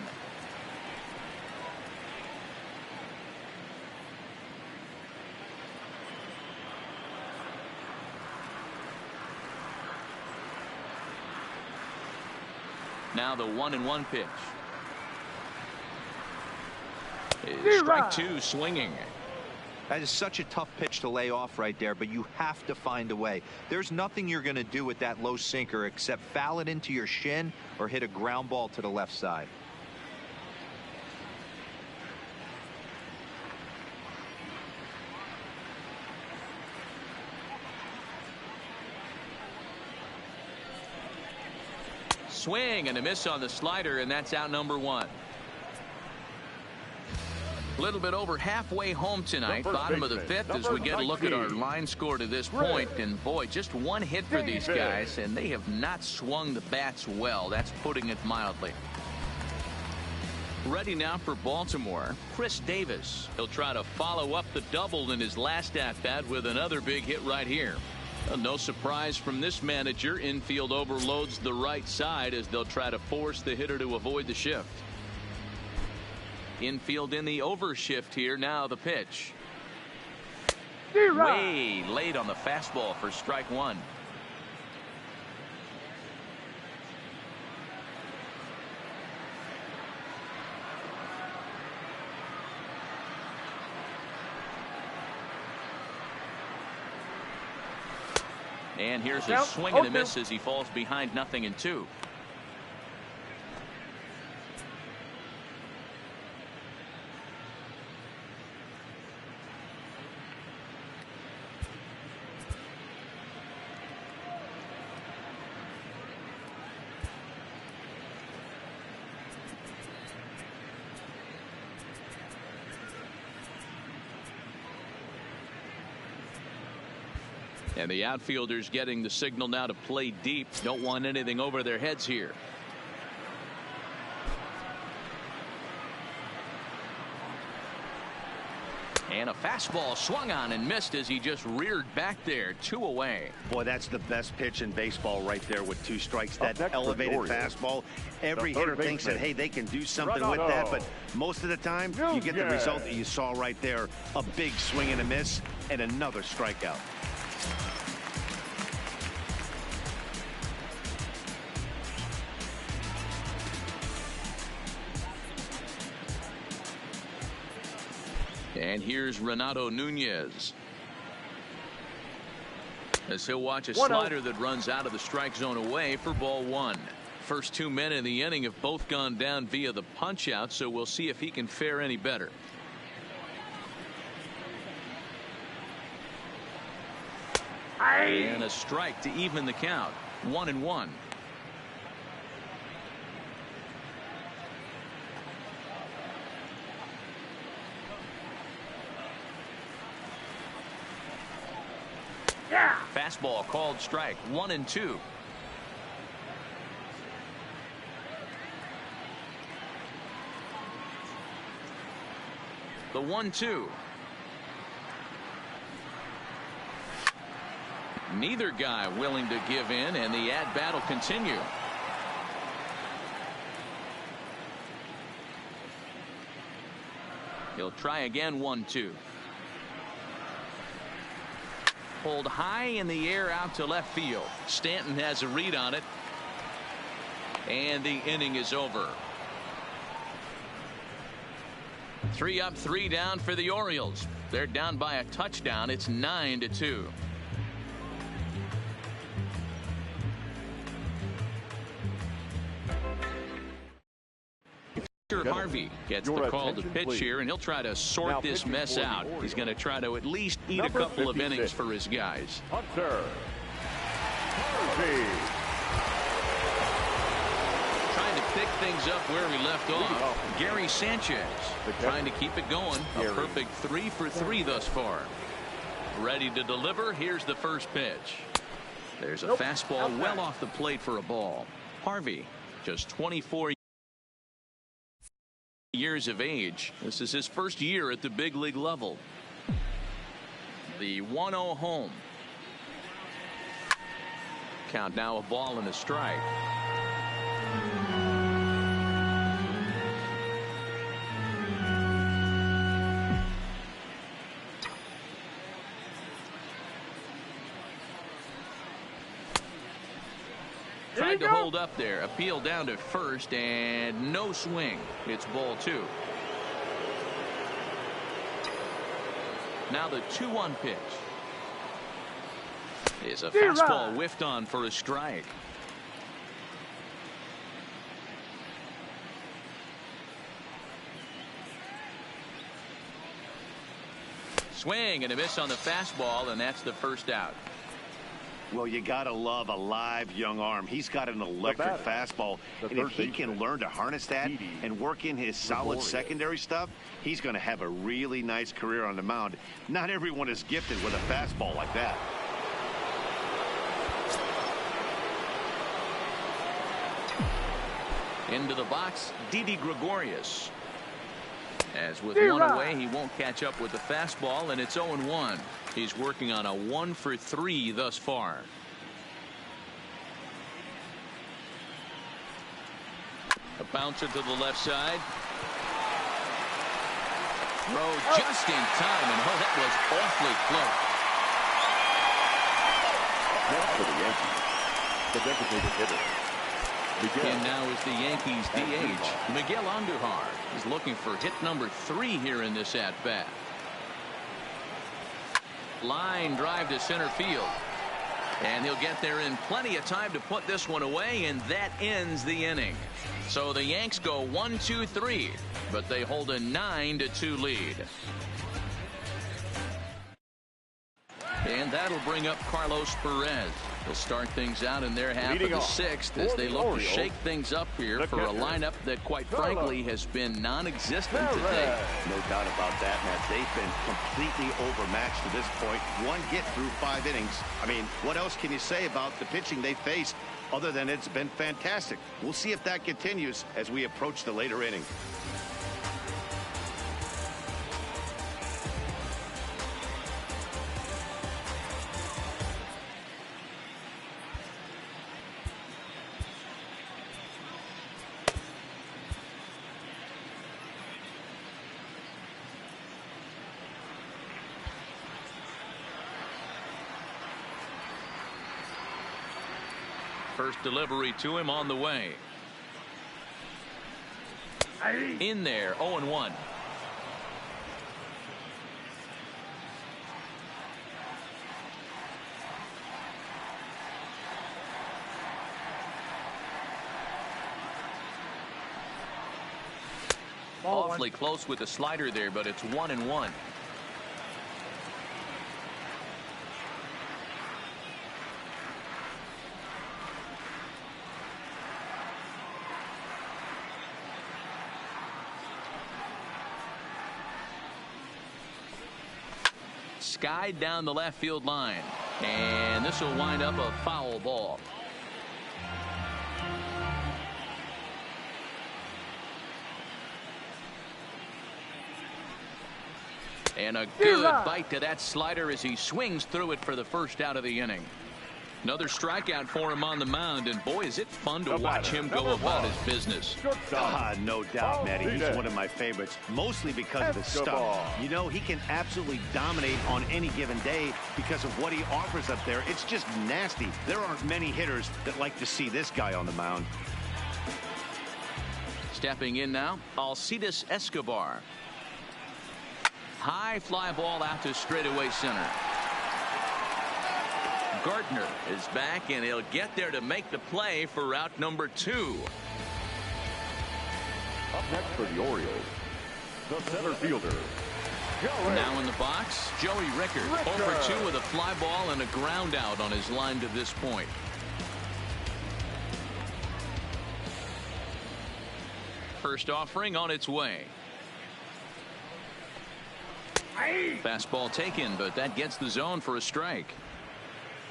Speaker 1: Now the 1-1 pitch. Strike 2 swinging.
Speaker 3: That is such a tough pitch to lay off right there, but you have to find a way. There's nothing you're going to do with that low sinker except foul it into your shin or hit a ground ball to the left side.
Speaker 1: Swing and a miss on the slider, and that's out number 1. A little bit over halfway home tonight, bottom of the 5th, as we get a look at our line score to this point. And boy, just one hit for these guys, and they have not swung the bats well. That's putting it mildly. Ready now for Baltimore, Chris Davis. He'll try to follow up the double in his last at-bat with another big hit right here. No surprise from this manager. Infield overloads the right side as they'll try to force the hitter to avoid the shift. Infield in the overshift here. Now the pitch. Way late on the fastball for strike 1. And here's a swing and a miss as he falls behind 0-2. And the outfielders getting the signal now to play deep. Don't want anything over their heads here. And a fastball swung on and missed as he just reared back there. 2 away.
Speaker 4: Boy, that's the best pitch in baseball right there with 2 strikes. That
Speaker 2: next
Speaker 4: elevated
Speaker 2: for the Orioles,
Speaker 4: fastball. Every hitter thinks that, hey, they can do something with that. But most of the time, you get the result that you saw right there. A big swing and a miss and another strikeout.
Speaker 1: And here's Renato Nunez. As he'll watch a slider that runs out of the strike zone away for ball 1. First 2 men in the inning have both gone down via the punch out, so we'll see if he can fare any better. And a strike to even the count. 1-1. Fastball called strike. 1-2. The 1-2. Neither guy willing to give in, and the at-bat will continue. He'll try again. 1-2. Pulled high in the air out to left field. Stanton has a read on it. And the inning is over. 3 up, 3 down for the Orioles. They're down by a touchdown. It's 9-2. Harvey gets the call to pitch here, and he'll try to sort this mess out. He's going to try to at least eat a couple of innings for his guys.
Speaker 2: Hunter Harvey.
Speaker 1: Trying to pick things up where he left off. Gary Sanchez trying to keep it going. A perfect 3 for 3 thus far. Ready to deliver. Here's the first pitch. There's a fastball well off the plate for a ball. Harvey, just 24 years of age. This is his first year at the big league level. The 1-0 home. Count now, a ball and a strike. Tried to hold up there. Appeal down to first, and no swing. It's ball 2. Now the 2-1 pitch. Is a fastball whiffed on for a strike. Swing and a miss on the fastball, and that's the first out.
Speaker 4: Well, you got to love a live young arm. He's got an electric fastball, and if he can learn to harness that and work in his solid secondary stuff, he's going to have a really nice career on the mound. Not everyone is gifted with a fastball like that.
Speaker 1: Into the box, Didi Gregorius. As with 1 away, he won't catch up with the fastball, and it's 0-1. He's working on a 1 for 3 thus far. A bouncer to the left side. Throw just in time, and oh, that was awfully close.
Speaker 2: Next for the Yankees, the designated hitter.
Speaker 1: And now is the Yankees DH. Miguel Andujar is looking for hit number 3 here in this at-bat. Line drive to center field. And he'll get there in plenty of time to put this one away, and that ends the inning. So the Yanks go 1-2-3, but they hold a 9-2 lead. And that'll bring up Carlos Perez. They'll start things out in their half of the 6th as they look to shake things up here for a lineup that, quite frankly, has been non-existent today.
Speaker 4: No doubt about that, Matt. They've been completely overmatched to this point. One hit through 5 innings. I mean, what else can you say about the pitching they faced other than it's been fantastic? We'll see if that continues as we approach the later inning.
Speaker 1: First delivery to him on the way. In there, 0-1. Awfully close with the slider there, but it's 1-1. Skied down the left field line, and this will wind up a foul ball. And a good bite to that slider as he swings through it for the first out of the inning. Another strikeout for him on the mound, and boy, is it fun to watch him go about his business.
Speaker 4: No doubt, Matty. He's one of my favorites, mostly because of his stuff. You know, he can absolutely dominate on any given day because of what he offers up there. It's just nasty. There aren't many hitters that like to see this guy on the mound.
Speaker 1: Stepping in now, Alcides Escobar. High fly ball out to straightaway center. Gardner is back, and he'll get there to make the play for route number 2.
Speaker 2: Up next for the Orioles, the center fielder.
Speaker 1: Now in the box, Joey Rickard. 0-2 with a fly ball and a ground out on his line to this point. First offering on its way. Fastball taken, but that gets the zone for a strike.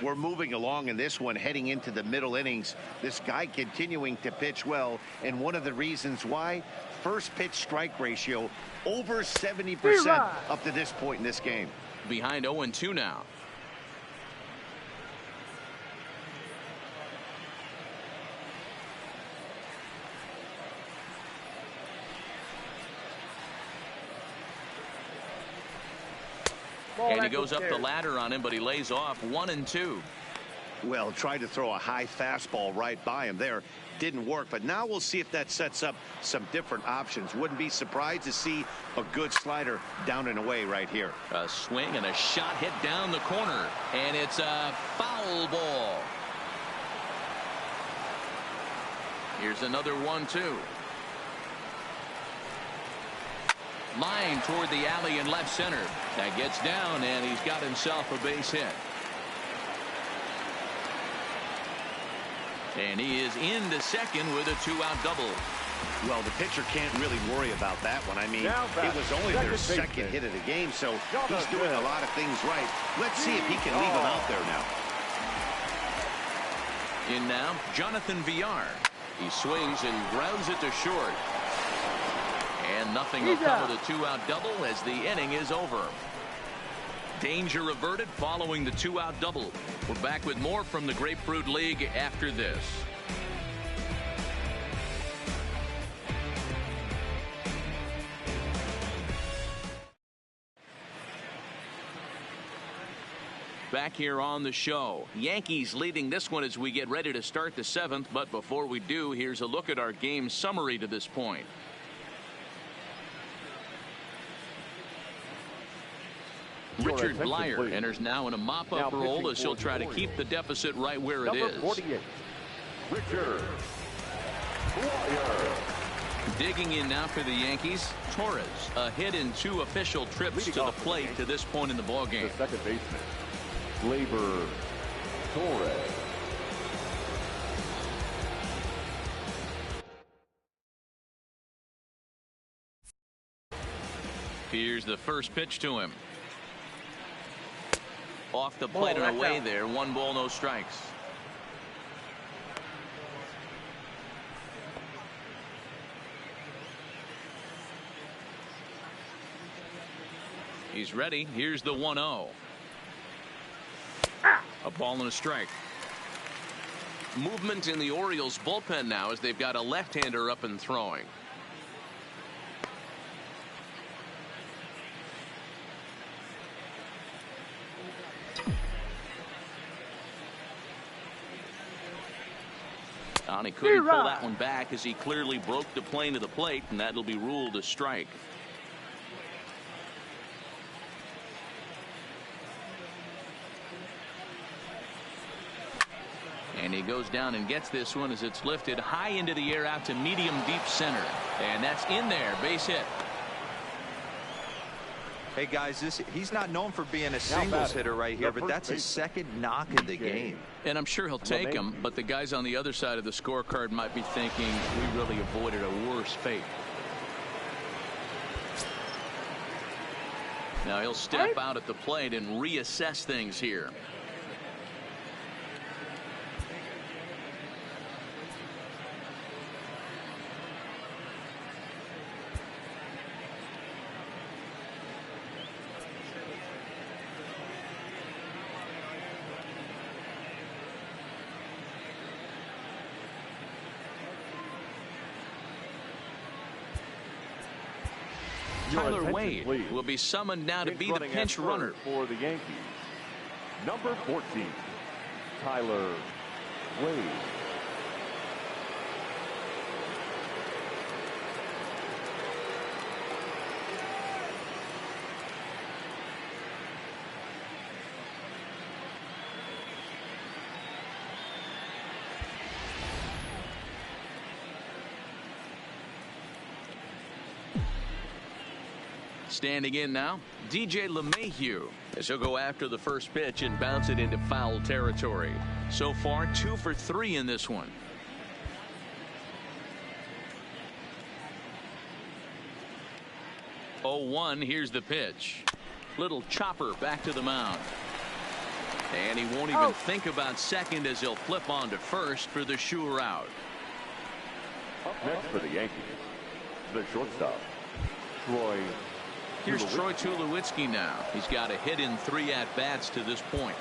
Speaker 4: We're moving along in this one, heading into the middle innings. This guy continuing to pitch well, and one of the reasons why, first pitch strike ratio over 70% up to this point in this game.
Speaker 1: Behind 0-2 now. And he goes up the ladder on him, but he lays off 1-2.
Speaker 4: Well, tried to throw a high fastball right by him there. Didn't work, but now we'll see if that sets up some different options. Wouldn't be surprised to see a good slider down and away right here.
Speaker 1: A swing and a shot hit down the corner, and it's a foul ball. Here's another 1-2. Line toward the alley in left center. That gets down, and he's got himself a base hit. And he is into second with a 2-out double.
Speaker 4: Well, the pitcher can't really worry about that one. I mean, it was only their second hit of the game, so he's doing a lot of things right. Let's see if he can leave him out there now.
Speaker 1: In now, Jonathan Villar. He swings and grounds it to short. And nothing will come with a 2-out double as the inning is over. Danger averted following the 2-out double. We're back with more from the Grapefruit League after this. Back here on the show, Yankees leading this one as we get ready to start the 7th. But before we do, here's a look at our game summary to this point. Richard Blyer enters now in a mop-up role as he'll try to keep the deficit right where it is.
Speaker 2: 48, Richard Blyer.
Speaker 1: Digging in now for the Yankees, Torres, a hit in 2 official trips to the plate to this point in the ballgame.
Speaker 2: The second baseman, Gleyber Torres.
Speaker 1: Here's the first pitch to him. Off the plate and away there. 1 ball, no strikes. He's ready. Here's the 1-0. A ball and a strike. Movement in the Orioles bullpen now as they've got a left-hander up and throwing. And he couldn't pull that one back as he clearly broke the plane of the plate, and that'll be ruled a strike. And he goes down and gets this one as it's lifted high into the air out to medium deep center. And that's in there, base hit.
Speaker 3: Hey guys, he's not known for being a singles hitter right here, but that's his second knock of the game.
Speaker 1: And I'm sure he'll take him, but the guys on the other side of the scorecard might be thinking we really avoided a worse fate. Now he'll step out at the plate and reassess things here. Tyler Wade will be summoned now to be the pinch runner
Speaker 2: for the Yankees. Number 14, Tyler Wade.
Speaker 1: Standing in now, DJ LeMahieu, as he'll go after the first pitch and bounce it into foul territory. So far, 2 for 3 in this one. Oh, 1, here's the pitch. Little chopper back to the mound. And he won't even think about second as he'll flip on to first for the sure out.
Speaker 2: Up next for the Yankees, the shortstop, Troy.
Speaker 1: Here's Troy Tulowitzki now. He's got a hit in 3 at-bats to this point.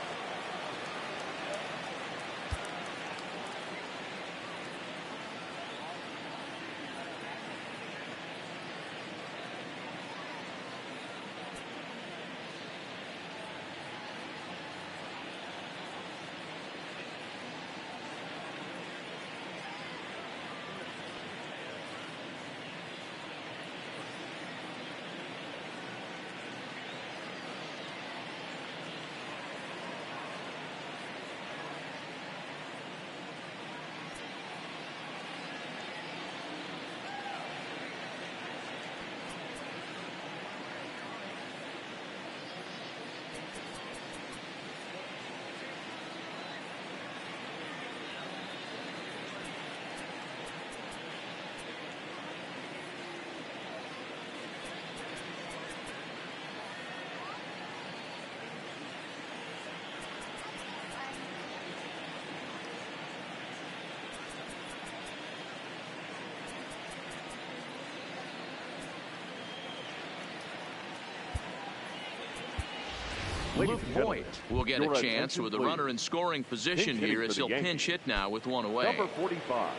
Speaker 1: Luke Voigt will get a chance with a runner in scoring position here as he'll pinch hit now with 1 away.
Speaker 2: Number 45,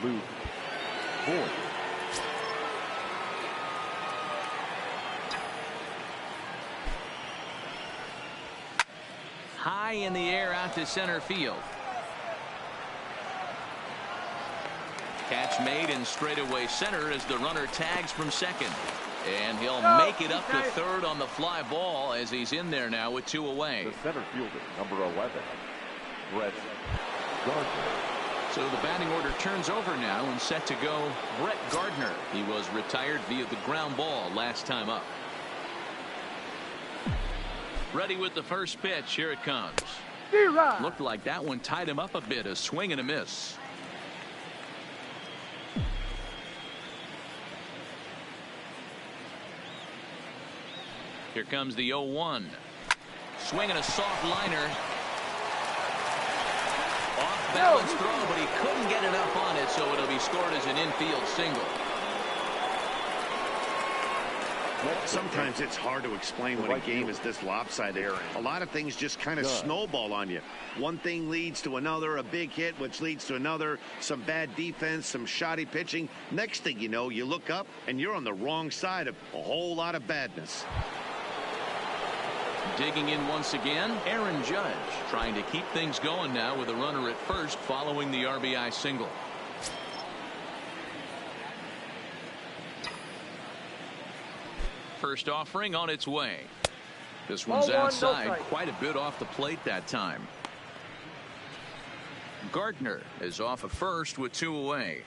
Speaker 2: Luke Voigt.
Speaker 1: High in the air out to center field. Catch made in straightaway center as the runner tags from second. And he'll make it up to third on the fly ball as he's in there now with 2 away.
Speaker 2: The center fielder, number 11, Brett Gardner.
Speaker 1: So the batting order turns over now and set to go Brett Gardner. He was retired via the ground ball last time up. Ready with the first pitch. Here it comes. Looked like that one tied him up a bit. A swing and a miss. Here comes the 0-1. Swinging a soft liner. Off balance throw, but he couldn't get enough on it, so it'll be scored as an infield single.
Speaker 4: Sometimes it's hard to explain when a game is this lopsided. A lot of things just kind of snowball on you. One thing leads to another, a big hit, which leads to another, some bad defense, some shoddy pitching. Next thing you know, you look up and you're on the wrong side of a whole lot of badness.
Speaker 1: Digging in once again, Aaron Judge, trying to keep things going now with a runner at first following the RBI single. First offering on its way. This one's outside, quite a bit off the plate that time. Gardner is off at first with 2 away.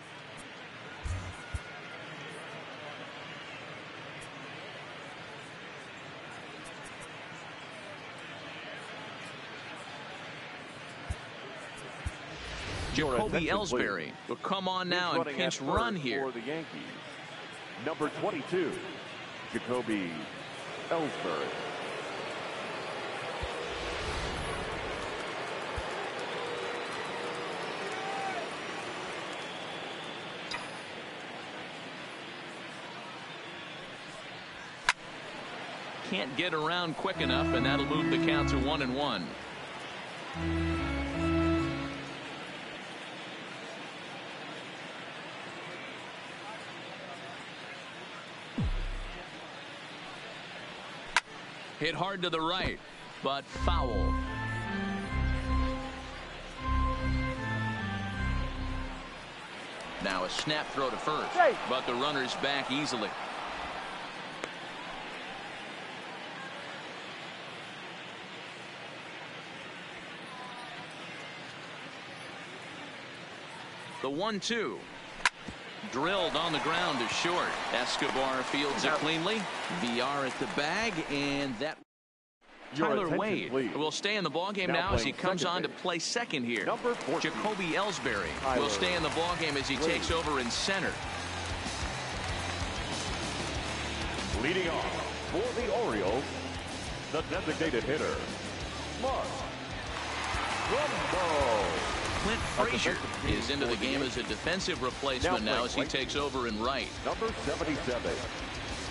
Speaker 1: Jacoby Ellsbury will come on now and pinch run here.
Speaker 2: For the Yankees, number 22, Jacoby Ellsbury.
Speaker 1: Can't get around quick enough, and that'll move the count to 1-1. Hit hard to the right, but foul. Now a snap throw to first, but the runner's back easily. The 1-2. Drilled on the ground to short. Escobar fields it cleanly. VR at the bag, and that. Tyler Wade will stay in the ballgame now as he comes on to play second here. Jacoby Ellsbury will stay in the ballgame as he takes over in center.
Speaker 2: Leading off for the Orioles, the designated hitter, Mark Rumbo.
Speaker 1: Clint Frazier is into the game as a defensive replacement now as he takes over in right.
Speaker 2: Number 77,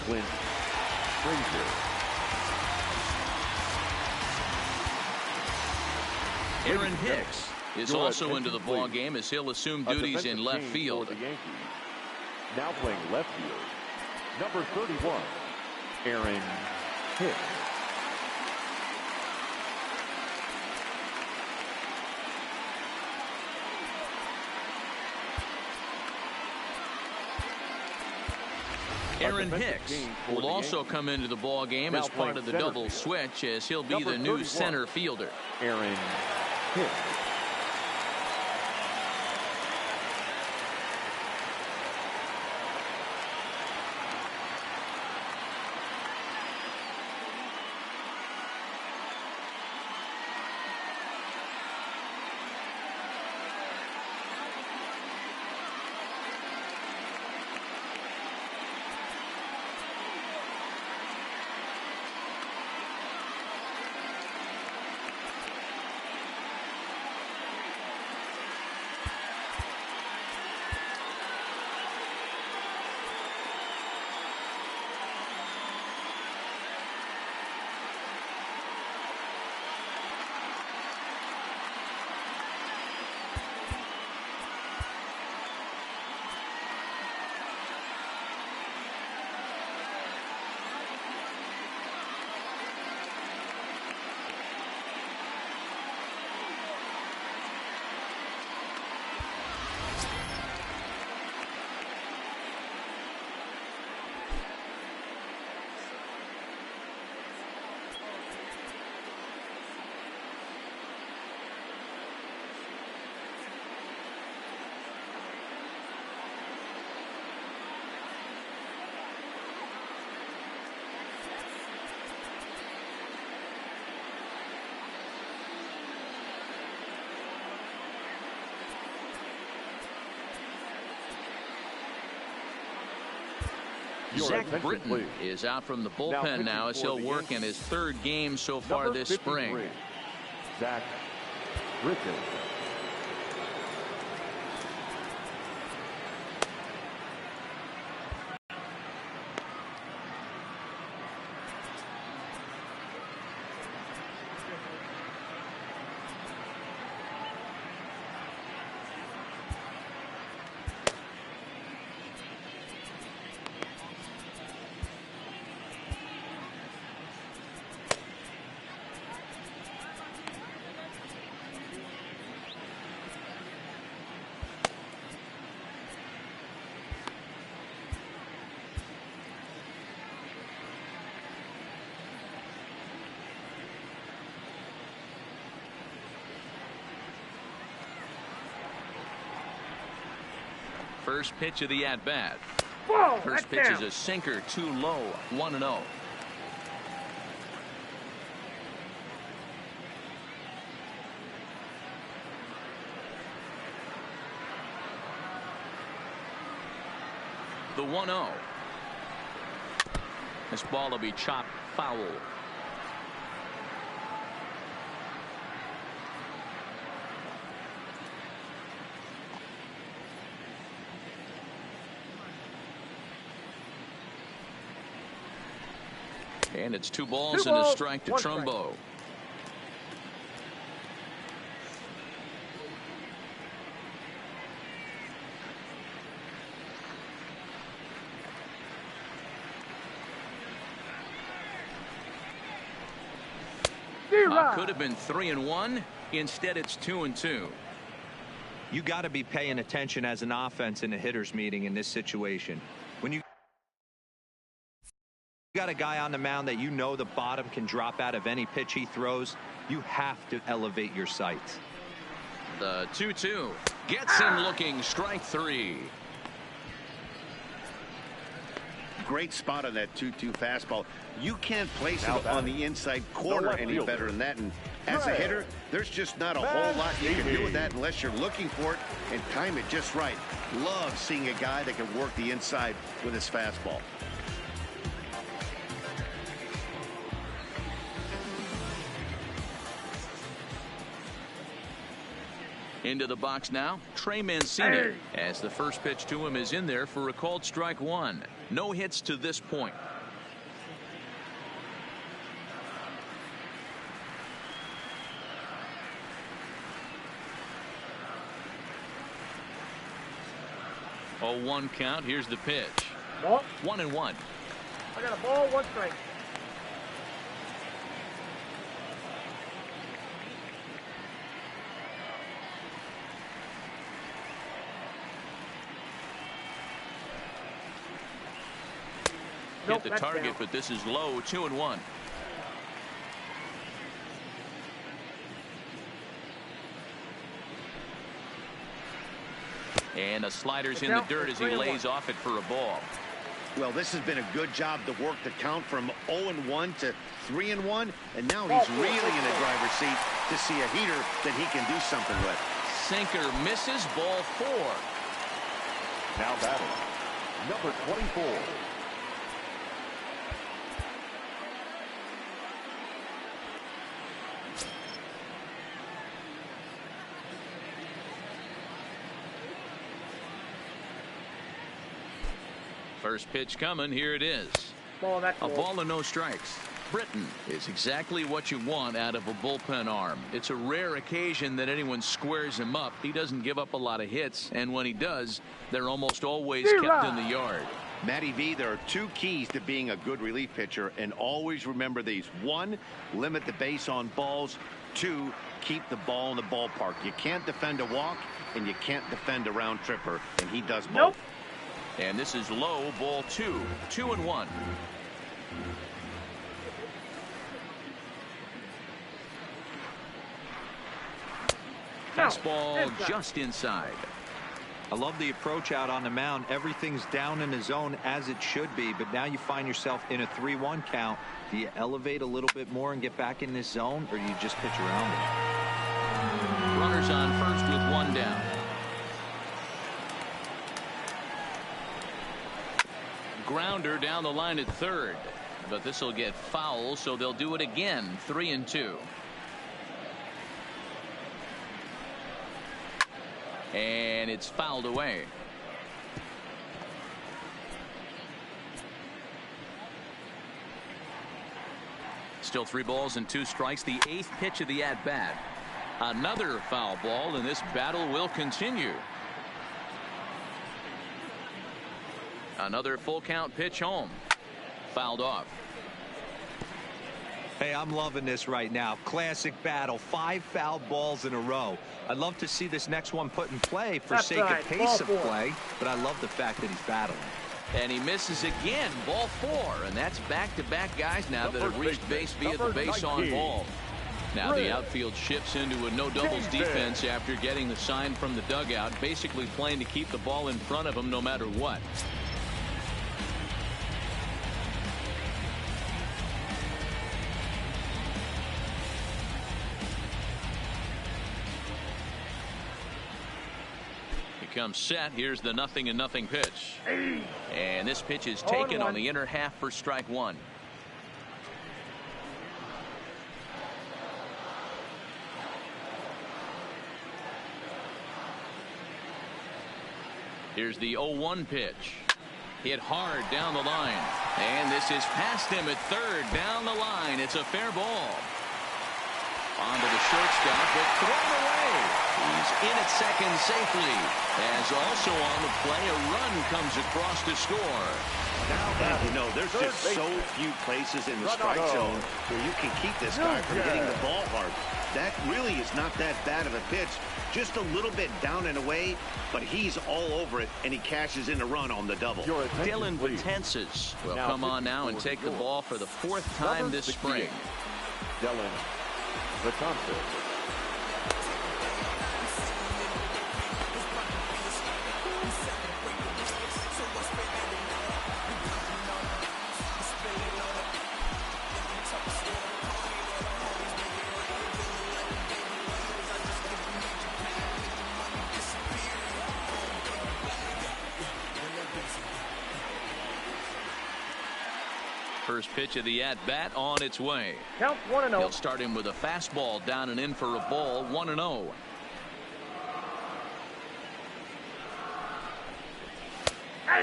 Speaker 2: Clint Frazier.
Speaker 1: Aaron Hicks is also into the ball game as he'll assume duties in left field.
Speaker 2: For the Yankees, now playing left field, number 31, Aaron Hicks.
Speaker 1: Aaron Hicks will also come into the ball game as part of the double switch, as he'll be the new center fielder.
Speaker 2: Aaron Hicks.
Speaker 1: Zach Britton is out from the bullpen now as he'll work in his third game so far this spring.
Speaker 2: Zach Britton.
Speaker 1: First pitch of the at-bat.
Speaker 5: Whoa,
Speaker 1: First pitch is a sinker, too low, 1-0. The 1-0. This ball will be chopped foul. And it's 2 balls and a strike to Trumbo. Could have been 3-1. Instead, it's 2-2.
Speaker 3: You got to be paying attention as an offense in a hitter's meeting in this situation. When you got a guy on the mound that you know the bottom can drop out of any pitch he throws, you have to elevate your sights.
Speaker 1: The 2-2 gets him looking. Strike 3.
Speaker 4: Great spot on that 2-2 fastball. You can't place it on the inside corner any better than that. And as a hitter, there's just not a whole lot you can do with that unless you're looking for it and time it just right. Love seeing a guy that can work the inside with his fastball.
Speaker 1: Into the box now, Trey Mancini, as the first pitch to him is in there for a called strike 1. No hits to this point. Oh, 1 count. Here's the pitch.
Speaker 5: Ball.
Speaker 1: 1-1.
Speaker 5: I got a ball, 1 strike.
Speaker 1: Hit the target, but this is low. 2-1. And the slider's in the dirt as he lays off it for a ball.
Speaker 4: Well, this has been a good job to work the count from 0-1 to 3-1, and now he's really in the driver's seat to see a heater that he can do something with.
Speaker 1: Sinker misses. Ball 4.
Speaker 2: Now batting, number 24.
Speaker 1: First pitch coming. Here it is. A ball and no strikes. Britton is exactly what you want out of a bullpen arm. It's a rare occasion that anyone squares him up. He doesn't give up a lot of hits, and when he does, they're almost always kept in the yard.
Speaker 4: Matty V, there are 2 keys to being a good relief pitcher, and always remember these. 1, limit the base on balls. 2, keep the ball in the ballpark. You can't defend a walk, and you can't defend a round tripper, and he does both.
Speaker 5: Nope.
Speaker 1: And this is low. Ball 2. 2-1. Fastball just inside.
Speaker 3: I love the approach out on the mound. Everything's down in the zone as it should be, but now you find yourself in a 3-1 count. Do you elevate a little bit more and get back in this zone, or do you just pitch around it?
Speaker 1: Runners on first with 1 down. Grounder down the line at third, but this will get foul, so they'll do it again. 3-2. And it's fouled away. Still 3 balls and 2 strikes. The 8th pitch of the at-bat. Another foul ball, and this battle will continue. Another full count pitch home. Fouled off.
Speaker 3: Hey, I'm loving this right now. Classic battle. 5 foul balls in a row. I'd love to see this next one put in play for sake of pace of play, but I love the fact that he's battling.
Speaker 1: And he misses again. Ball 4, and that's back-to-back guys now that have reached base via the base on ball. Now the outfield shifts into a no doubles defense after getting the sign from the dugout, basically playing to keep the ball in front of him no matter what. Comes set. Here's the 0-0 pitch. And this pitch is taken on the inner half for strike one. Here's the 0-1 pitch. Hit hard down the line. And this is past him at third down the line. It's a fair ball. Onto the shortstop, but thrown away. He's in at second safely. As also on the play, a run comes across to score.
Speaker 4: Now, you know, there's just so few places in the strike zone where you can keep this guy from hitting the ball hard. That really is not that bad of a pitch. Just a little bit down and away, but he's all over it, and he cashes in a run on the double.
Speaker 1: Dylan Betances will come on now and take the ball for the fourth time this spring.
Speaker 2: Dylan Betances.
Speaker 1: First pitch of the at-bat on its way.
Speaker 5: Count 1-0.
Speaker 1: He'll start him with a fastball down and in for a ball. 1-0.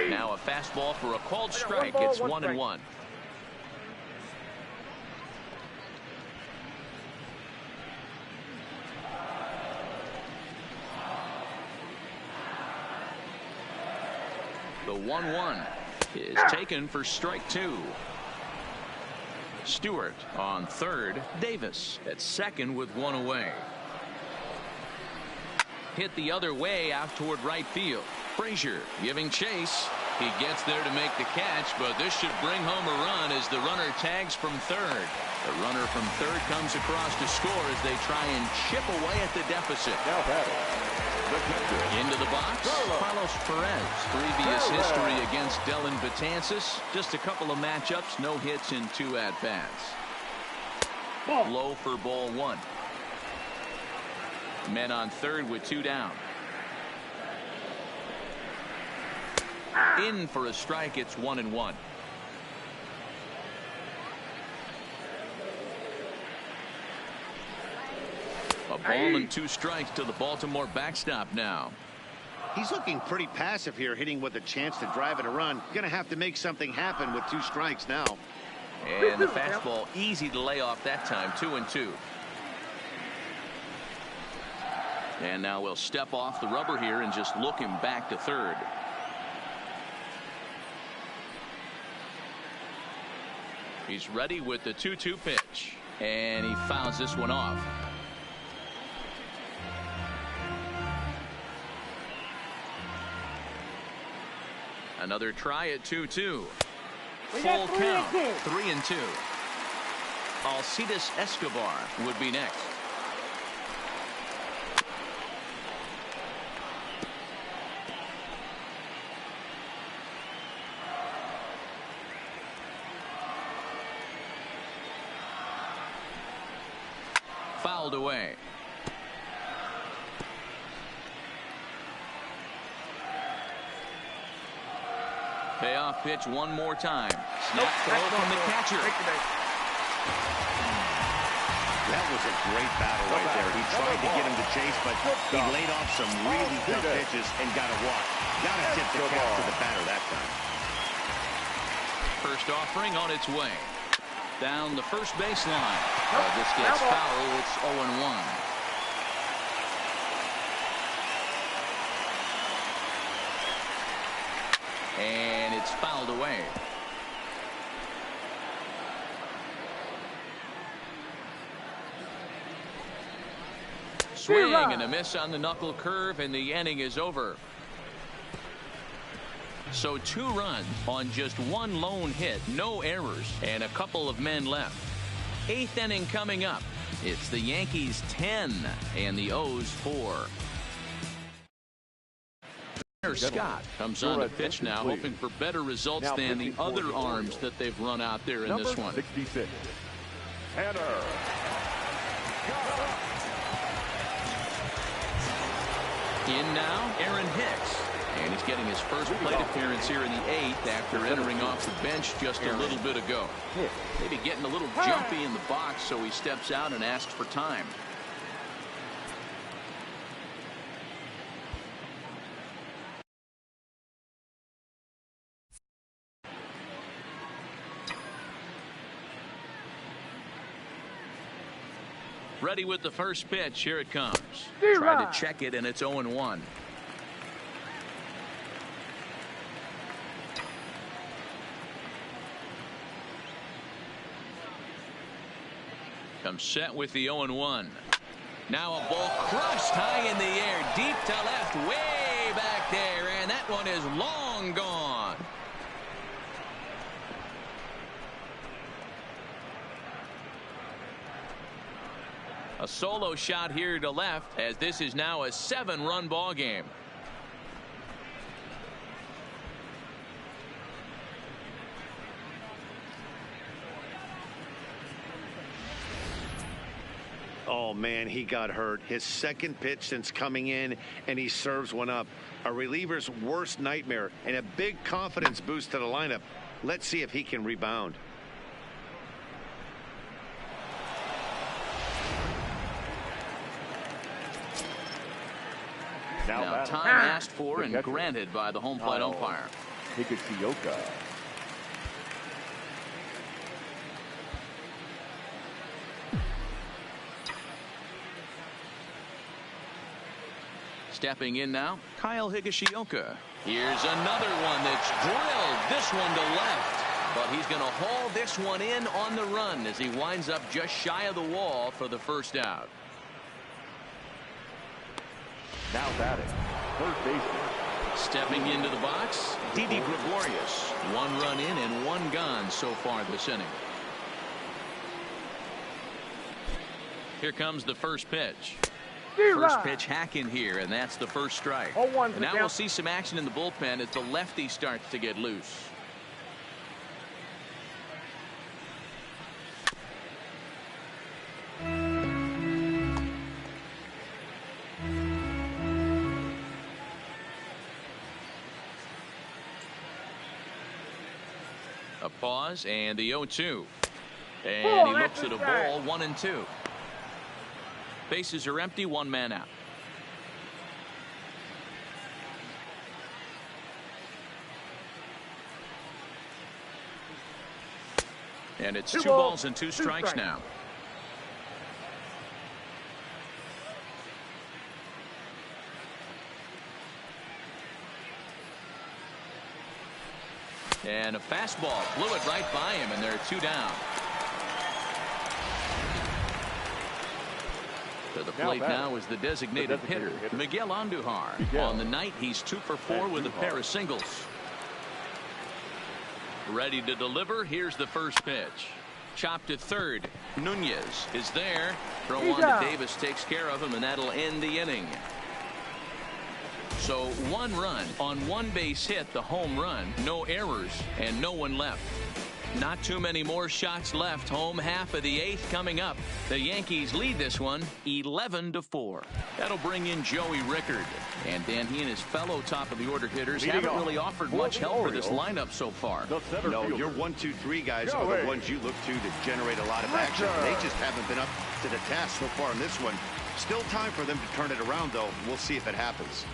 Speaker 1: Now a fastball for a called strike. It's 1-1. The 1-1 is taken for strike two. Stewart on third. Davis at second with one away. Hit the other way out toward right field. Frazier giving chase. He gets there to make the catch, but this should bring home a run as the runner tags from third. The runner from third comes across to score as they try and chip away at the deficit.
Speaker 2: Now batting.
Speaker 1: Into the box, Carlos Perez. Previous history against Dylan Betances. Just a couple of matchups, no hits in 2 at-bats. Low for ball one. Men on third with 2 down. In for a strike. It's 1-1. A ball and 2 strikes to the Baltimore backstop now.
Speaker 4: He's looking pretty passive here, hitting with a chance to drive in a run. Going to have to make something happen with 2 strikes now.
Speaker 1: And the fastball easy to lay off that time. 2-2. And now we'll step off the rubber here and just look him back to third. He's ready with the 2-2 pitch. And he fouls this one off. Another try at 2-2. Full count. 3-2. Alcides Escobar would be next. Fouled away. Payoff pitch one more time. Snap throw from the catcher.
Speaker 4: That was a great battle right there. He tried to get him to chase, but he laid off some really tough pitches and got a walk. Got to tip the cap to the batter that time.
Speaker 1: First offering on its way. Down the first baseline. This gets foul. It's 0-1. And it's fouled away. Swing and a miss on the knuckle curve, and the inning is over. So 2 runs on just 1 lone hit, no errors, and a couple of men left. 8th inning coming up. It's the Yankees 10 and the O's 4. Scott comes on to pitch now, hoping for better results than the other arms that they've run out there in this one.
Speaker 2: 66. Tanner.
Speaker 1: In now, Aaron Hicks. And he's getting his first plate appearance here in the 8th after entering off the bench just a little bit ago. Maybe getting a little jumpy in the box, so he steps out and asks for time. Ready with the first pitch. Here it comes. Try to check it, and it's 0-1. Comes set with the 0-1. Now a ball crushed high in the air, deep to left, way back there, and that one is long gone. A solo shot here to left, as this is now a 7-run ball game.
Speaker 4: Oh, man, he got hurt. His second pitch since coming in, and he serves one up. A reliever's worst nightmare and a big confidence boost to the lineup. Let's see if he can rebound.
Speaker 2: Now
Speaker 1: time asked for and granted by the home plate umpire.
Speaker 2: Higashioka.
Speaker 1: Stepping in now, Kyle Higashioka. Here's another one that's drilled. This one to left. But he's going to haul this one in on the run as he winds up just shy of the wall for the first out.
Speaker 2: Now batting, third baseman.
Speaker 1: Stepping into the box, Didi Gregorius. 1 run in and 1 gone so far this inning. Here comes the first pitch. First pitch hacking here, and that's the first strike. And now we'll see some action in the bullpen as the lefty starts to get loose. A pause and the 0-2. And he looks at a ball, 1-2. Bases are empty, 1 man out. And it's 2 balls and 2 strikes now. And a fastball blew it right by him, and there are 2 down. To the plate now is the designated hitter, Miguel Andujar. On the night, he's 2 for 4 with a pair of singles. Ready to deliver. Here's the first pitch. Chopped to third. Nunez is there. Throw on to Davis takes care of him, and that'll end the inning. So 1 run on 1 base hit, the home run, no errors, and no one left. Not too many more shots left. Home half of the 8th coming up. The Yankees lead this one 11-4. That'll bring in Joey Rickard. And Dan, he and his fellow top of the order hitters haven't really offered much help for this lineup so far.
Speaker 4: No, your 1, 2, 3 guys are the ones you look to generate a lot of action. They just haven't been up to the task so far in this one. Still time for them to turn it around, though. We'll see if it happens.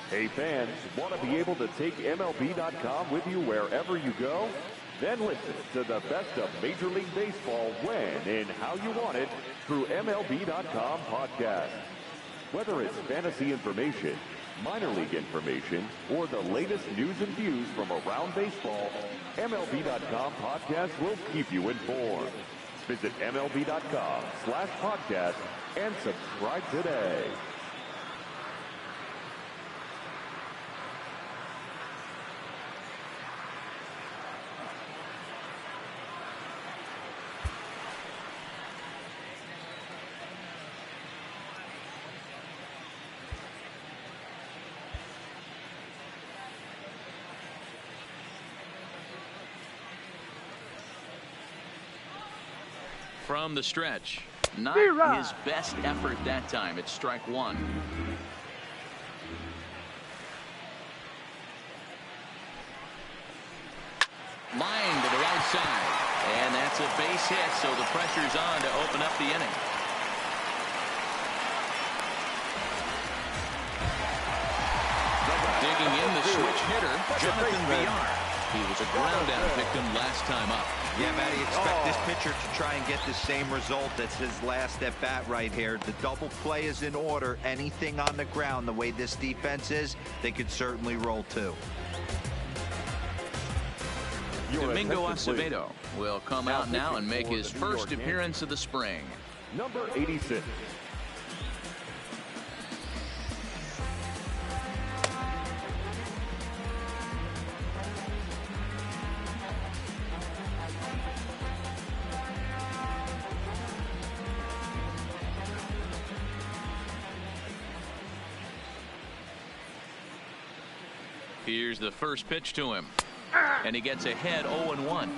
Speaker 2: Hey fans, want to be able to take MLB.com with you wherever you go? Then listen to the best of Major League Baseball when and how you want it through MLB.com podcast. Whether it's fantasy information, minor league information, or the latest news and views from around baseball, MLB.com podcast will keep you informed. Visit MLB.com/podcast and subscribe today.
Speaker 1: From the stretch, not his best effort that time. It's strike one. Line to the right side, and that's a base hit, so the pressure's on to open up the inning. Digging in, the switch hitter, Jonathan Villar. He was a ground-out victim last time up.
Speaker 3: Yeah, Matty, expect this pitcher to try and get the same result. That's his last at-bat right here. The double play is in order. Anything on the ground, the way this defense is, they could certainly roll too.
Speaker 1: Domingo Acevedo will come out now and make his first appearance of the spring.
Speaker 2: Number 86.
Speaker 1: Here's the first pitch to him, and he gets ahead 0-1.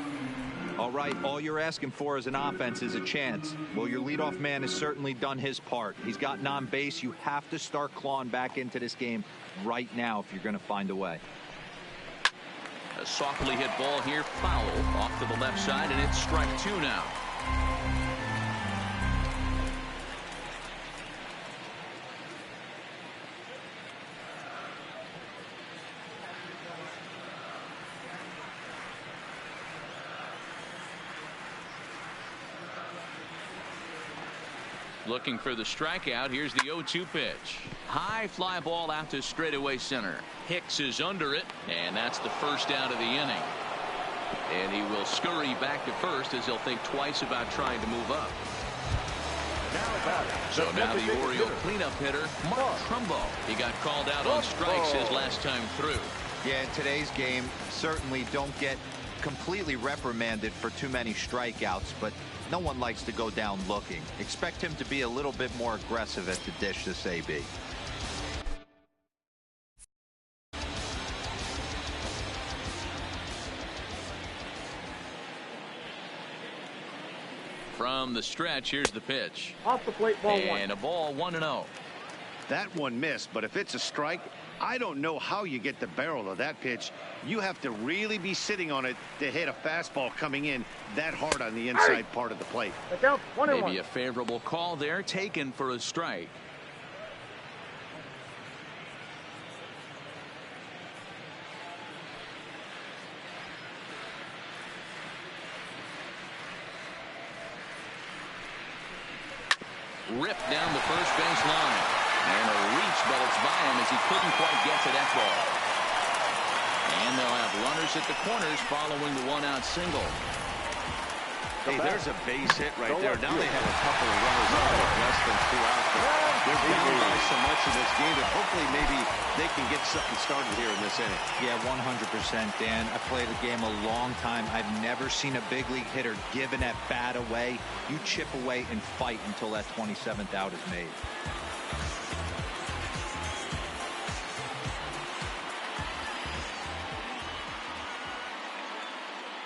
Speaker 3: All right, all you're asking for as an offense is a chance. Well, your leadoff man has certainly done his part. He's gotten on base. You have to start clawing back into this game right now if you're going to find a way.
Speaker 1: A softly hit ball here, foul off to the left side, and it's strike two now. Looking for the strikeout. Here's the 0-2 pitch. High fly ball out to straightaway center. Hicks is under it, and that's the first out of the inning. And he will scurry back to first as he'll think twice about trying to move up. So now the Oriole cleanup hitter, Mark Trumbo. He got called out on strikes his last time through.
Speaker 3: Yeah, in today's game, certainly don't get completely reprimanded for too many strikeouts, but no one likes to go down looking. Expect him to be a little bit more aggressive at the dish this AB.
Speaker 1: From the stretch, here's the pitch.
Speaker 5: Off the plate, ball one.
Speaker 1: And a ball 1-0.
Speaker 4: That one missed, but if it's a strike, I don't know how you get the barrel of that pitch. You have to really be sitting on it to hit a fastball coming in that hard on the inside part of the plate.
Speaker 5: The count's 1-1.
Speaker 1: Maybe a favorable call there, taken for a strike. Ripped down the first base line. And a reach, but it's by him as he couldn't quite get to that ball. And they'll have runners at the corners following the one-out single.
Speaker 4: Hey, there's a base hit right there. Now they have a couple of runners out with less than 2 outs. They're down by so much in this game that hopefully maybe they can get something started here in this inning.
Speaker 3: Yeah, 100%, Dan. I played the game a long time. I've never seen a big league hitter give an at-bat away. You chip away and fight until that 27th out is made.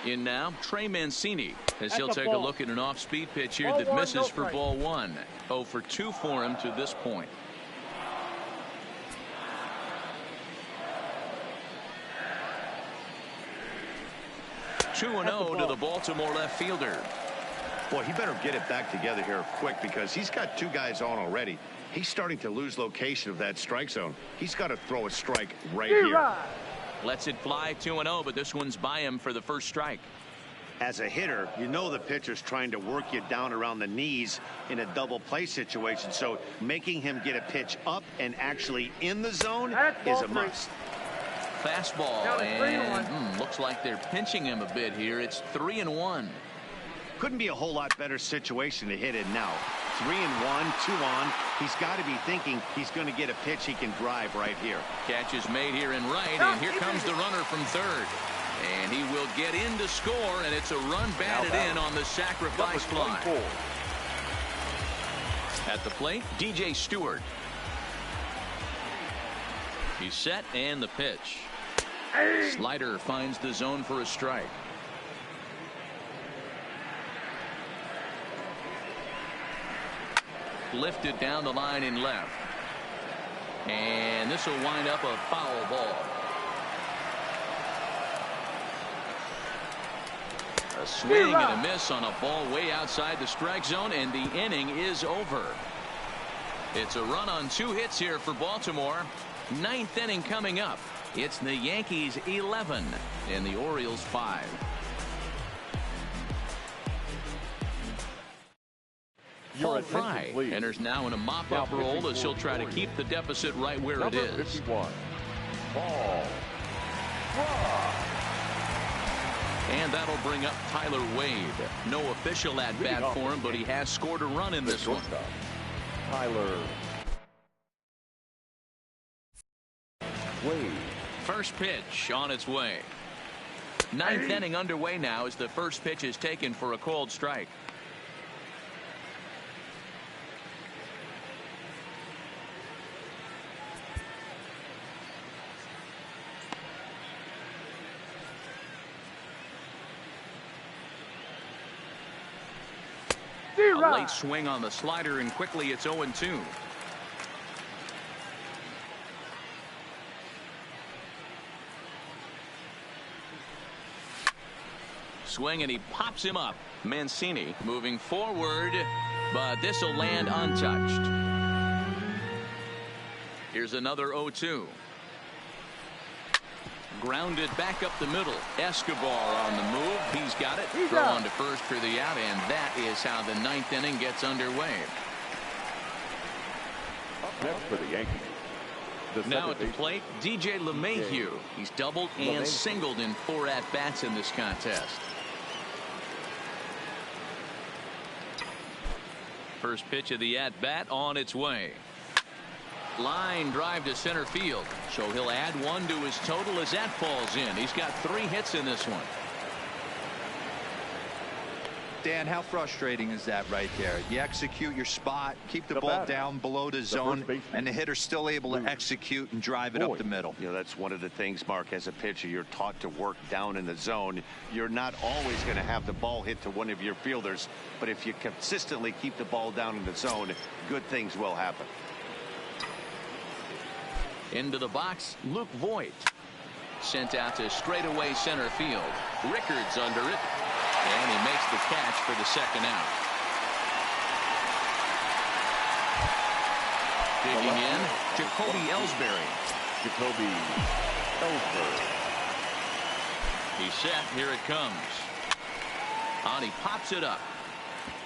Speaker 1: In now, Trey Mancini, as he'll
Speaker 5: That's a
Speaker 1: take a
Speaker 5: ball.
Speaker 1: look at an off-speed pitch here
Speaker 5: Ball
Speaker 1: that
Speaker 5: one,
Speaker 1: misses
Speaker 5: no
Speaker 1: for
Speaker 5: strike.
Speaker 1: ball 1. 0 for 2 for him to this point. Two and 0 to the Baltimore left fielder.
Speaker 4: Boy, he better get it back together here quick because he's got 2 guys on already. He's starting to lose location of that strike zone. He's got to throw a strike right here.
Speaker 1: Lets it fly 2-0, but this one's by him for the first strike.
Speaker 4: As a hitter, you know the pitcher's trying to work you down around the knees in a double play situation. So making him get a pitch up and actually in the zone is a must.
Speaker 1: Fastball,
Speaker 5: Now it's 3-1.
Speaker 1: and looks like they're pinching him a bit here. It's 3-1.
Speaker 4: Couldn't be a whole lot better situation to hit in now. 3-1, 2 on. He's got to be thinking he's going to get a pitch he can drive right here.
Speaker 1: Catch is made here in right, and here comes the runner from third. And he will get in to score, and it's a run batted in on the sacrifice fly. At the plate, DJ Stewart. He's set, and the pitch. Slider finds the zone for a strike. Lifted down the line in left. And this will wind up a foul ball. A swing and a miss on a ball way outside the strike zone, and the inning is over. It's a run on 2 hits here for Baltimore. 9th inning coming up. It's the Yankees 11 and the Orioles 5. Paul Fry enters now in a mop-up role as he'll try to keep the deficit right where it is.
Speaker 2: 51. Paul Fry.
Speaker 1: And that'll bring up Tyler Wade. No official at-bat for him, but he has scored a run in this one.
Speaker 2: Tyler Wade.
Speaker 1: First pitch on its way. 9th inning underway now as the first pitch is taken for a called strike. A late swing on the slider, and quickly it's 0-2. Swing, and he pops him up. Mancini moving forward, but this will land untouched. Here's another 0-2. Grounded back up the middle. Escobar on the move. He's got it. Throw on to first for the out, and that is how the 9th inning gets underway.
Speaker 2: Up next for the Yankees.
Speaker 1: Now at the plate, DJ LeMahieu. He's doubled and singled in 4 at-bats in this contest. First pitch of the at-bat on its way. Line drive to center field, so he'll add 1 to his total as that falls in. He's got 3 hits in this one.
Speaker 3: Dan, how frustrating is that right there? You execute your spot, keep the ball down below the zone, and the hitter's still able to execute and drive it up the middle.
Speaker 4: You know, that's one of the things, Mark, as a pitcher, you're taught to work down in the zone. You're not always going to have the ball hit to one of your fielders, but if you consistently keep the ball down in the zone, good things will happen.
Speaker 1: Into the box, Luke Voigt. Sent out to straightaway center field. Rickards under it. And he makes the catch for the second out. Digging in, Jacoby Ellsbury. He's set. Here it comes. And he pops it up.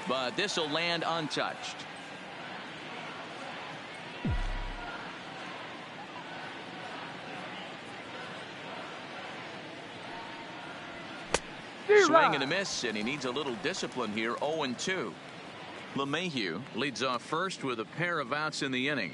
Speaker 1: But this will land untouched. Swing and a miss, and he needs a little discipline here. 0-2. LeMahieu leads off first with a pair of outs in the inning.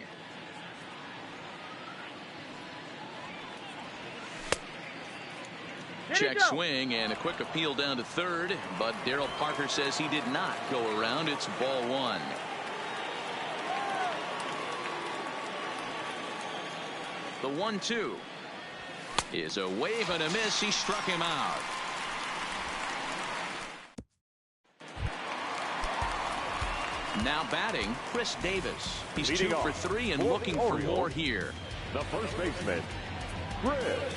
Speaker 1: Check swing and a quick appeal down to third, but Darryl Parker says he did not go around. It's ball one. The 1-2 is a wave and a miss. He struck him out. Now batting, Chris Davis. He's 2 for 3 and looking for more here.
Speaker 2: The first baseman, Chris Davis.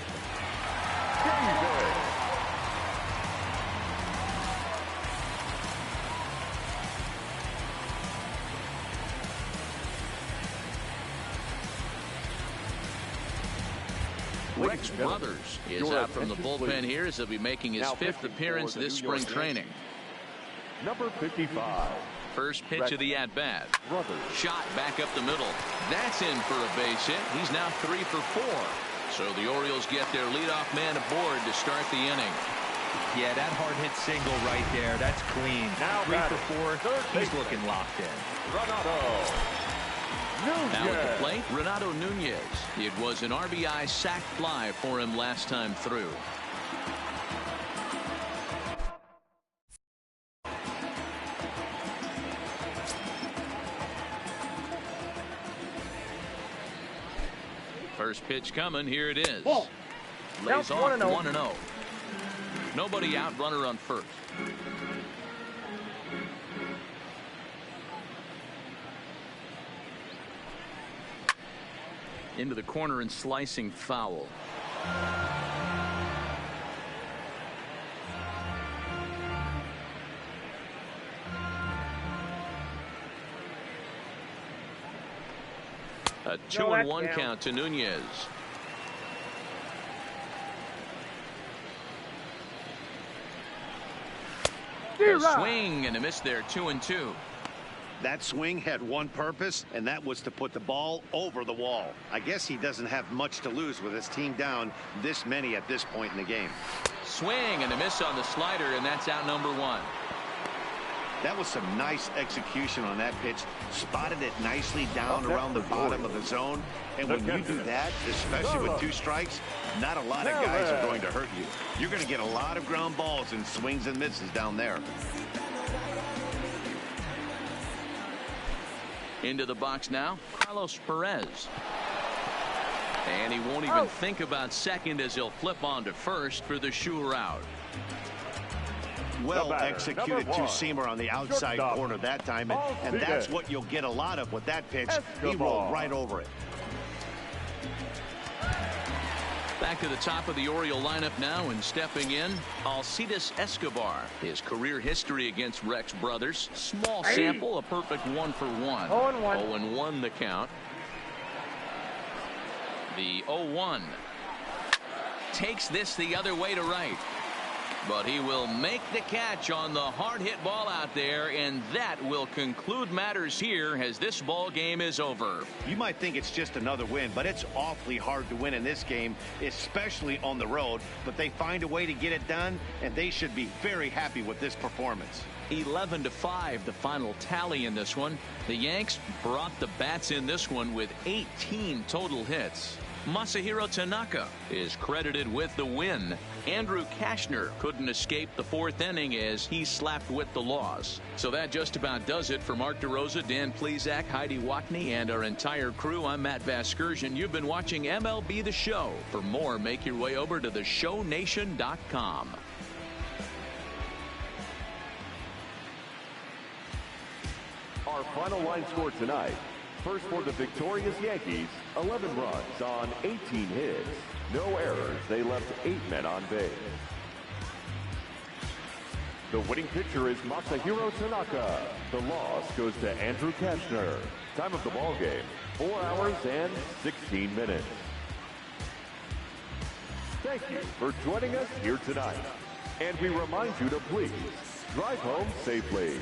Speaker 1: Rex Brothers is out from the bullpen here as he'll be making his 5th appearance this spring training.
Speaker 2: Number 55.
Speaker 1: First pitch of the at-bat. Shot back up the middle. That's in for a base hit. He's now 3 for 4. So the Orioles get their leadoff man aboard to start the inning.
Speaker 3: Yeah, that hard hit single right there. That's clean. Now 3 for 4. He's looking locked in.
Speaker 1: Now at the plate, Renato Nunez. It was an RBI sac fly for him last time through. First pitch coming. Here it is. Lays off 1-0. Nobody out. Runner on first. Into the corner and slicing foul. A 2-1 count to Nunez. A swing and a miss there. 2-2.
Speaker 4: That swing had one purpose, and that was to put the ball over the wall. I guess he doesn't have much to lose with his team down this many at this point in the game.
Speaker 1: Swing and a miss on the slider, and that's out number 1.
Speaker 4: That was some nice execution on that pitch. Spotted it nicely down around the bottom of the zone. And when you do that, especially with 2 strikes, not a lot of guys are going to hurt you. You're going to get a lot of ground balls and swings and misses down there.
Speaker 1: Into the box now, Carlos Perez. And he won't even think about second as he'll flip on to first for the sure out.
Speaker 4: Well executed two-seamer on the outside corner that time, and that's what you'll get a lot of with that pitch. He rolled right over it.
Speaker 1: Back to the top of the Oriole lineup now, and stepping in, Alcides Escobar. His career history against Rex Brothers. Small sample, a perfect 1 for 1. 0-1 the count. The 0-1 takes this the other way to right. But he will make the catch on the hard hit ball out there, and that will conclude matters here as this ball game is over.
Speaker 4: You might think it's just another win, but it's awfully hard to win in this game, especially on the road. But they find a way to get it done, and they should be very happy with this performance.
Speaker 1: 11-5 the final tally in this one. The Yanks brought the bats in this one with 18 total hits. Masahiro Tanaka is credited with the win. Andrew Kashner couldn't escape the fourth inning as he slapped with the loss. So that just about does it for Mark DeRosa, Dan Plesac, Heidi Watney, and our entire crew. I'm Matt Vasgersian. You've been watching MLB The Show. For more, make your way over to theshownation.com.
Speaker 2: Our final line score tonight. First for the victorious Yankees, 11 runs on 18 hits. No errors. They left 8 men on base. The winning pitcher is Masahiro Tanaka. The loss goes to Andrew Kashner. Time of the ball game, 4 hours and 16 minutes. Thank you for joining us here tonight. And we remind you to please drive home safely.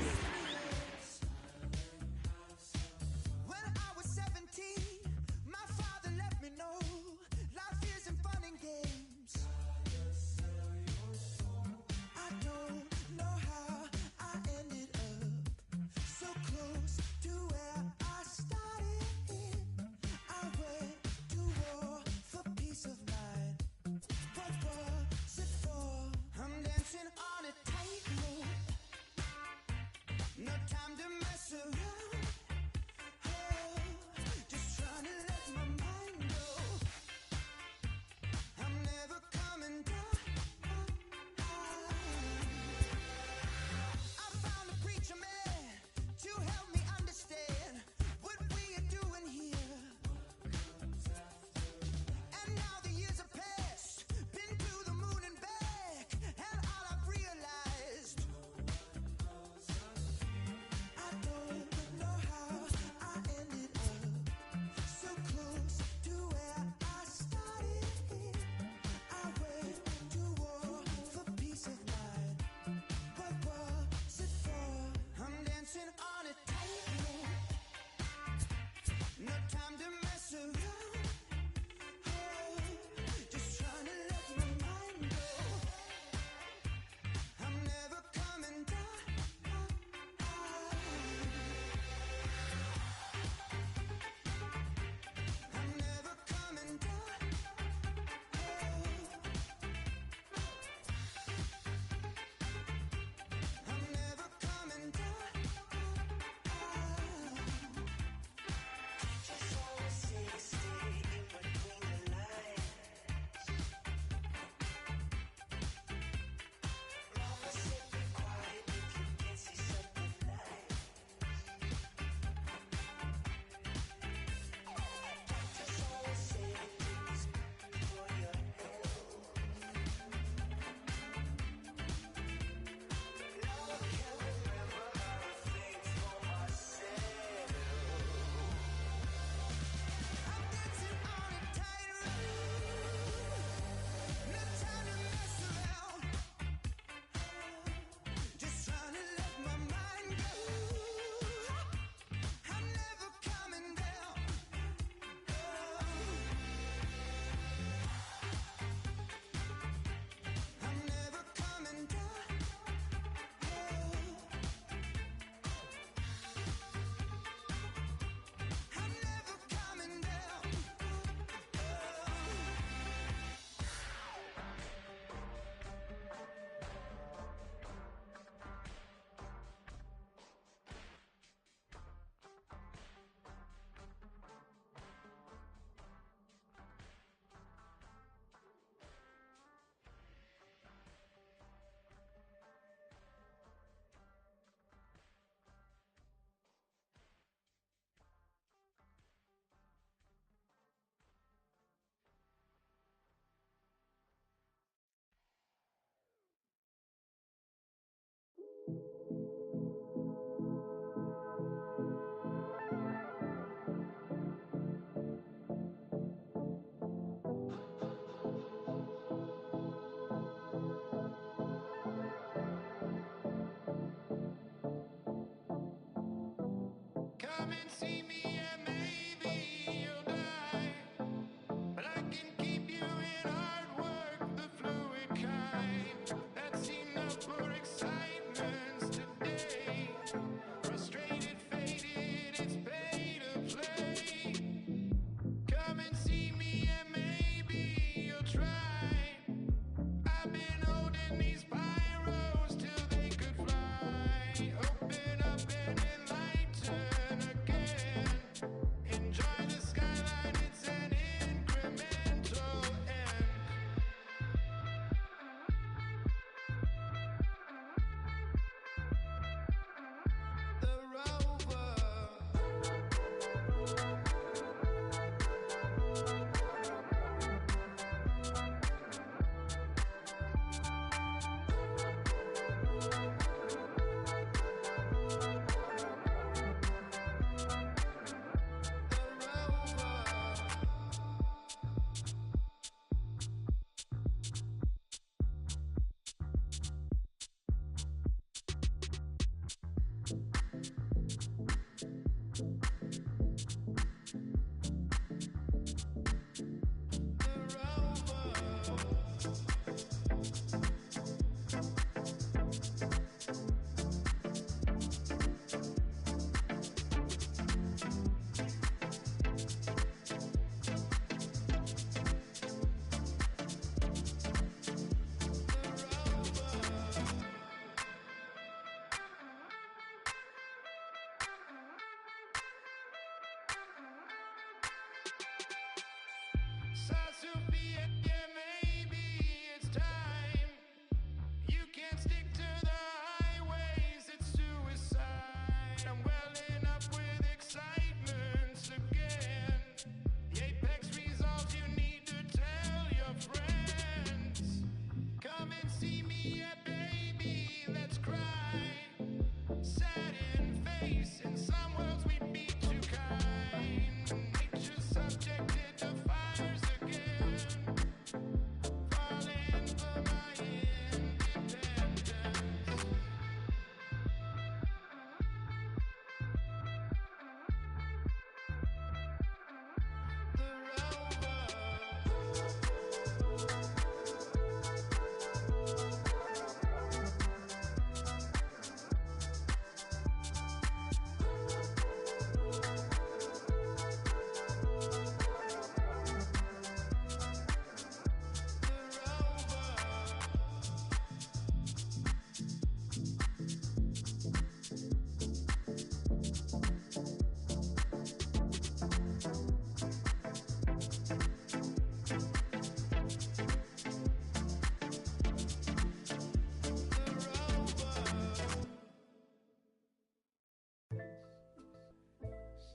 Speaker 6: Come and see me and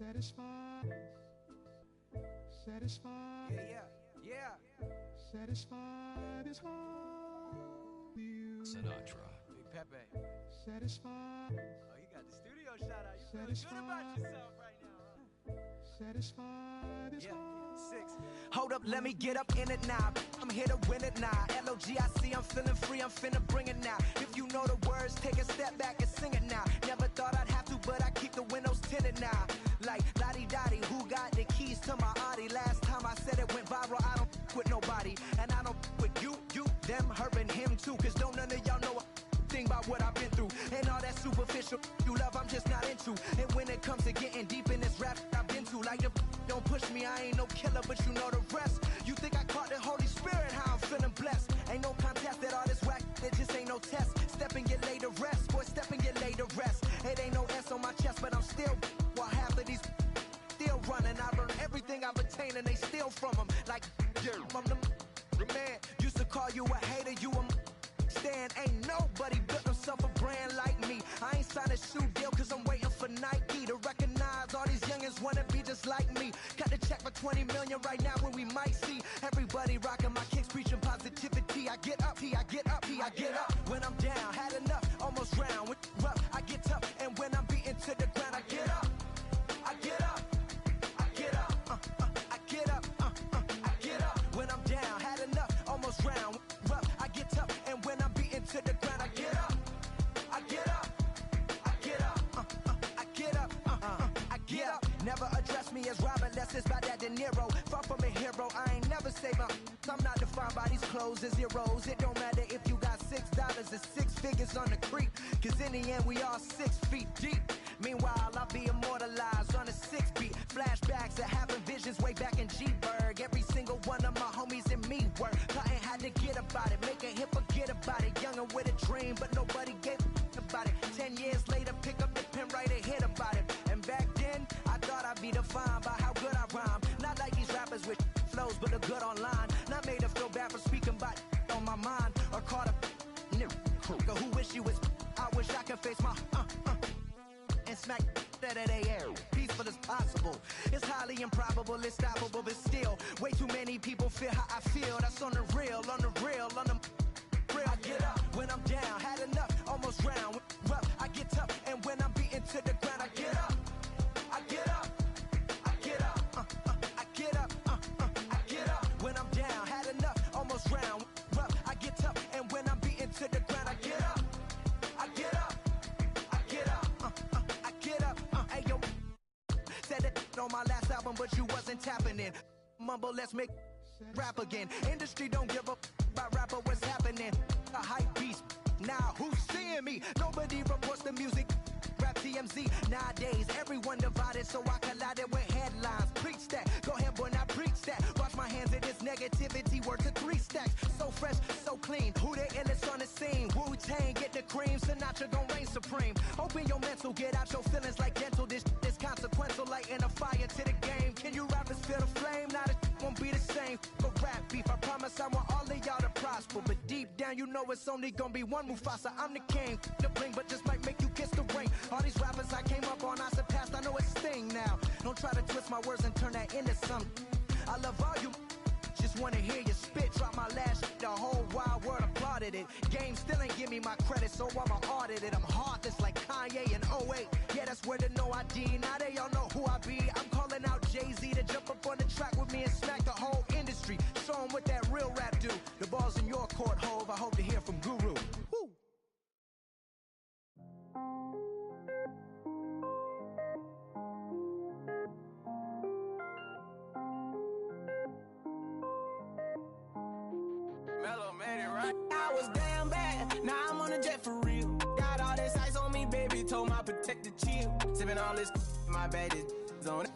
Speaker 6: Satisfied. Satisfied.
Speaker 7: Yeah.
Speaker 6: Satisfied is all you.
Speaker 7: Sinatra. Big Pepe.
Speaker 6: Satisfied.
Speaker 7: Oh, you got the studio shout out. You feel good about yourself right now, huh?
Speaker 6: Satisfied is all.
Speaker 7: 6.
Speaker 8: Hold up, let me get up in it now. I'm here to win it now. L-O-G-I-C, I'm feeling free, I'm finna bring it now. If you know the words, take a step back and sing it now. Never thought I'd have to, but I keep the windows tinted now. Like, lottie-dottie, who got the keys to my Audi? Last time I said it went viral, I don't with nobody. And I don't with you, them, her, and him too. Cause don't none of y'all know a thing about what I've been through. And all that superficial you love, I'm just not into. And when it comes to getting deep in this rap I've been to, like the don't push me, I ain't no killer, but you know the rest. You think I caught the Holy Spirit, how I'm feeling blessed. Ain't no contest that all this whack, it just ain't no test. Step and get laid to rest, boy, step and get laid to rest. It ain't no S on my chest, but I'm still, while half of these still running. I learned everything I've attained and they steal from them. Like, I'm the man, used to call you a hater, you a stand. Ain't nobody built himself a brand like me. I ain't signed a shoe deal cause I'm waiting for Nike to recognize all these youngins wanna be just like me. Cut the check for 20 million right now when we might see everybody rocking my kicks, preaching positivity. I get up, I get up, I get up. When I'm down, had enough, almost round. With rough, I get tough, and when I'm beaten to the ground, I get up, I get up, I get up, I get up, I get up. When I'm down, had enough, almost round. Rough, I get tough, and when I'm beaten to the ground, I get up, I get up, I get up, I get up, I get up. Never address me as Robert, less it's by that De Niro. Far from a hero, I ain't never say my. I'm not defined by these clothes as zeros. It don't matter if you got $6, it's 6 figures on the creek. Cause in the end, we all 6 feet deep. Meanwhile, I'll be immortalized on a 6 beat. Flashbacks of having visions way back in G-Berg. Every single one of my homies and me work. I ain't had to get about it, make a hit, forget about it. Young and with a dream, but nobody gave about it. 10 years later, pick up the pen, write a hit about it. And back then, I thought I'd be defined by how good I rhyme. Not like these rappers with flows, but a good online. Not made to feel bad for speaking about on my mind. Or caught a nigga who wish you was. I wish I could face my and smack that at air. Peaceful as possible. It's highly improbable, it's stoppable, but still, way too many people feel how I feel. That's on the real, on the real, on the real. I get up when I'm down, had enough, almost round. Rough, I get tough, and when I'm beaten to the ground, I get up, I get up, I get up, I get up, I get up. When I'm down, had enough, almost round. Rough, I get tough, and when I'm beaten to the ground, I get up, I get up, I get up, I get up. Hey yo, said it on my last album, but you wasn't tapping in. Mumble, let's make rap again. Industry don't give a about rapper, what's happening? A hype beast. Now who's seeing me? Nobody reports the music. Rap TMZ. Nowadays, everyone divided, so I collided with headlines. Preach that. Go ahead, boy, now preach that. Wash my hands of this negativity. Work to 3 stacks. So fresh, so clean. Who the illest on the scene? Wu-Tang, get the cream. Sinatra gon' reign supreme. Open your mental, get out your feelings like dental. This is consequential, lighting a fire to the game. Can you rappers feel the flame? Now the won't be the same. For rap beef, I promise I want all of y'all to prosper. But deep down, you know it's only gonna be one Mufasa. I'm the king, the bling, but just might make you kiss the ring. All these rappers I came up on, I surpassed, I know it's Sting now. Don't try to twist my words and turn that into something. I love all you, just wanna hear you spit. Drop my last shit, the whole wild world applauded it. Game still ain't give me my credit, so I'ma audit it. I'm heartless like Kanye in 08. Yeah, that's where the no ID, now they all know who I be. I'm calling out Jay-Z to jump up on the track with me and smack the whole industry. Show 'em what that real rap do. The ball's in your court, Hove. I hope to hear from Guru. Woo!
Speaker 7: Mellow made it right. I was damn bad, now I'm on a jet for real. Got all this ice on me, baby, told my protector chill. Sipping all this, my bad is on it.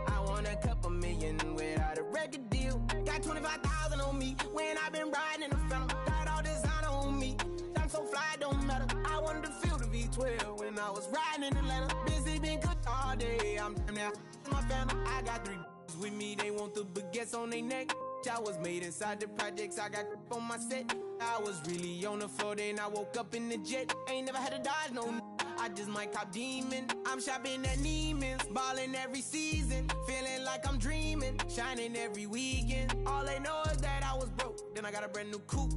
Speaker 7: I want a couple million without a record deal. Got 25,000 on me when I been riding in the phantom. Got all designer on me, I'm so fly, don't matter. I wanted to feel the V12 when I was riding in Atlanta. Busy been good all day, I'm now my family. I got 3 with me, they want the baguettes on their neck. I was made inside the projects, I got on my set. I was really on the floor, then I woke up in the jet. Ain't never had to dodge no. I just might cop demon. I'm shopping at Neiman's, balling every season, feeling like I'm dreaming, shining every weekend. All they know is that I was broke, then I got a brand new coupe.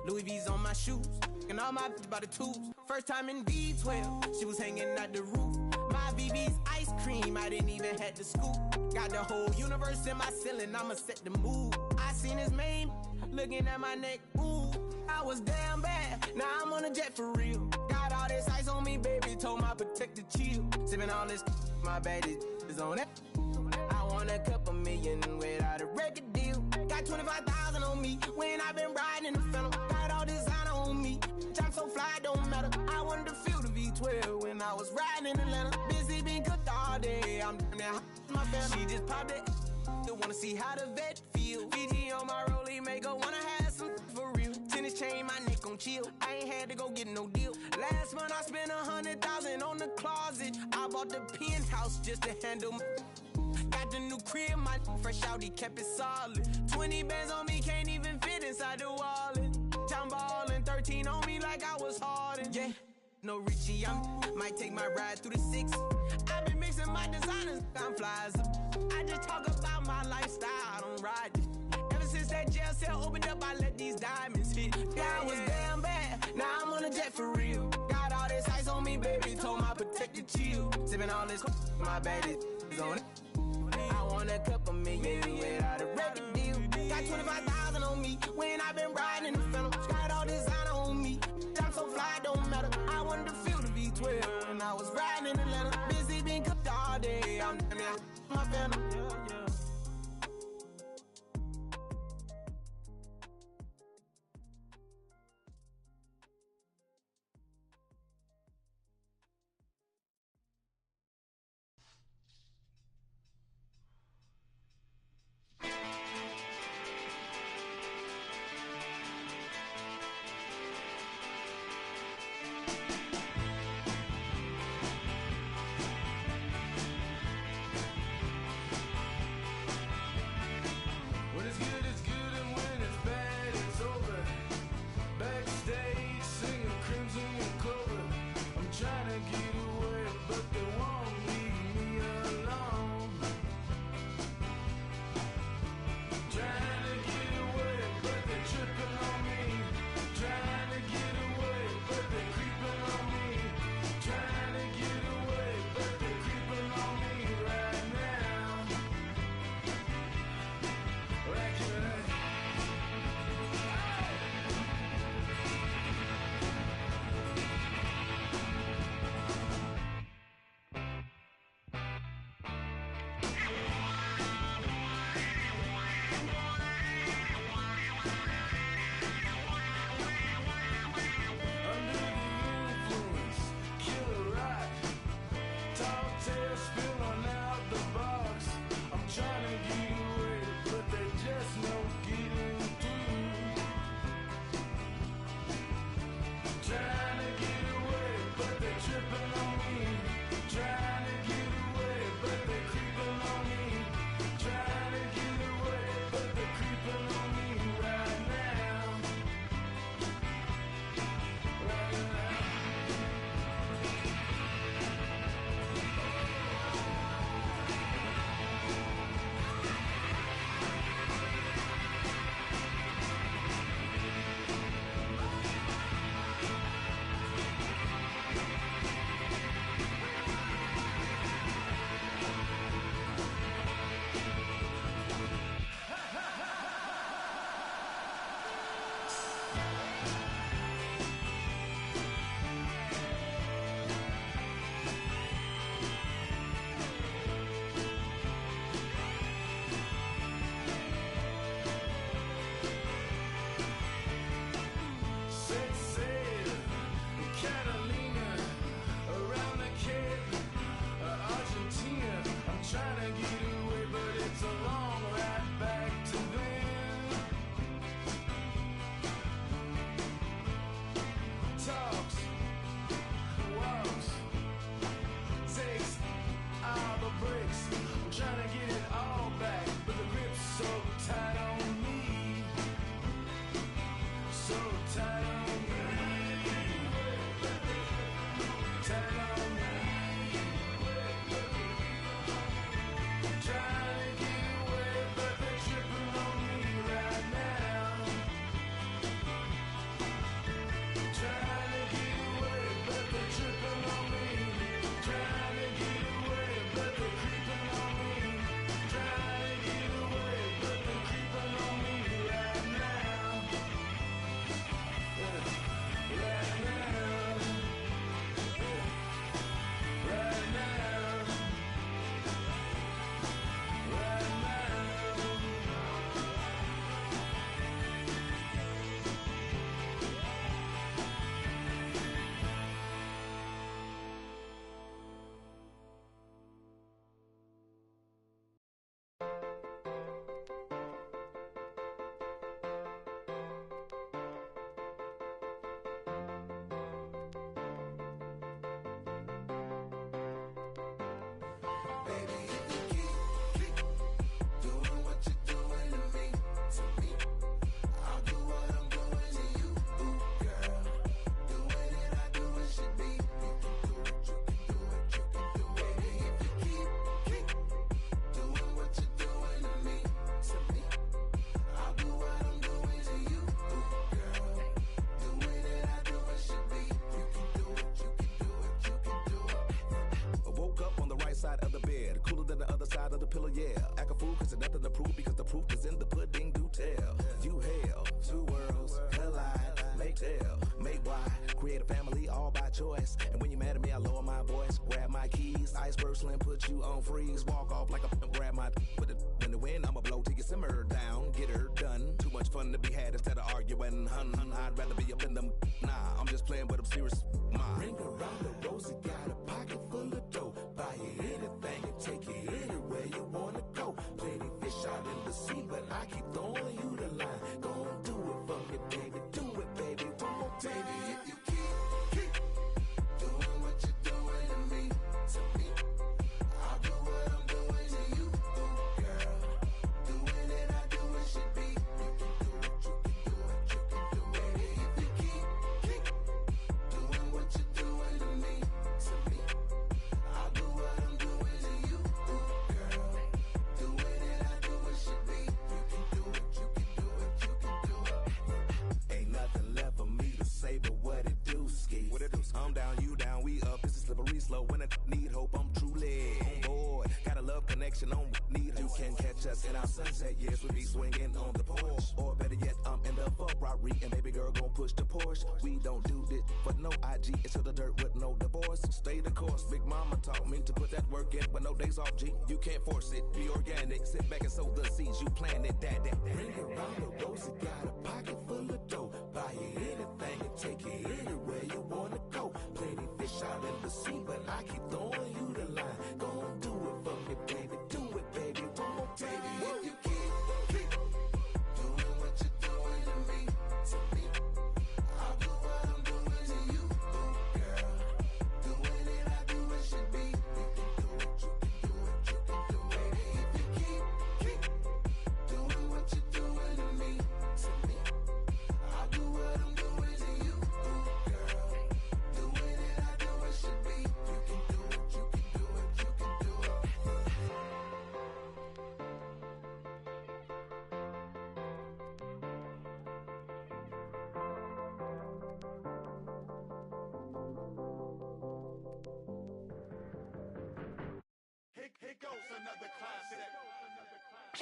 Speaker 7: Louis V's on my shoes, and all my by the tubes. First time in V12, she was hanging at the roof. My VV's ice cream, I didn't even have to scoop. Got the whole universe in my ceiling, I'ma set the mood. I seen his main, looking at my neck, ooh. I was damn bad, now I'm on a jet for real. Got all this ice on me, baby, told my protector chill. Sipping all this, my bad is on it. I want a couple million without a record deal. Got 25,000 on me when I been riding in the Phantom. Got all designer on me, I'm so fly, don't matter. I wanted to feel the V12 when I was riding in Atlanta. Busy been cooked all day, I'm down there, my family. She just popped it, still wanna see how the vet feel. VG on my rollie, make her wanna have some for real. Tennis chain, my neck on chill, I ain't had to go get no deal. Last month I spent 100,000 on the closet. I bought the penthouse just to handle my... Got the new crib, my fresh out, he kept it solid. 20 bands on me, can't even fit inside the wallet. I'm ballin', 13 on me like I was Harden. Yeah, no Richie, I might take my ride through the 6. I've been mixing my designers, I'm flies. I just talk about my lifestyle, I don't ride it. Ever since that jail cell opened up, I let these diamonds hit. Yeah, I was damn bad, now I'm on a jet for real. Got all this ice on me, baby, told my protector chill. Sipping all this, my bad is on it. I want a couple million without a record deal. Got 25,000 on me when I been riding in the Phantom. Got all designer on me, I'm so fly, don't matter. I wanted to feel the V12 when I was riding in Atlanta. Busy been cooked all day, I'm down there, my Phantom.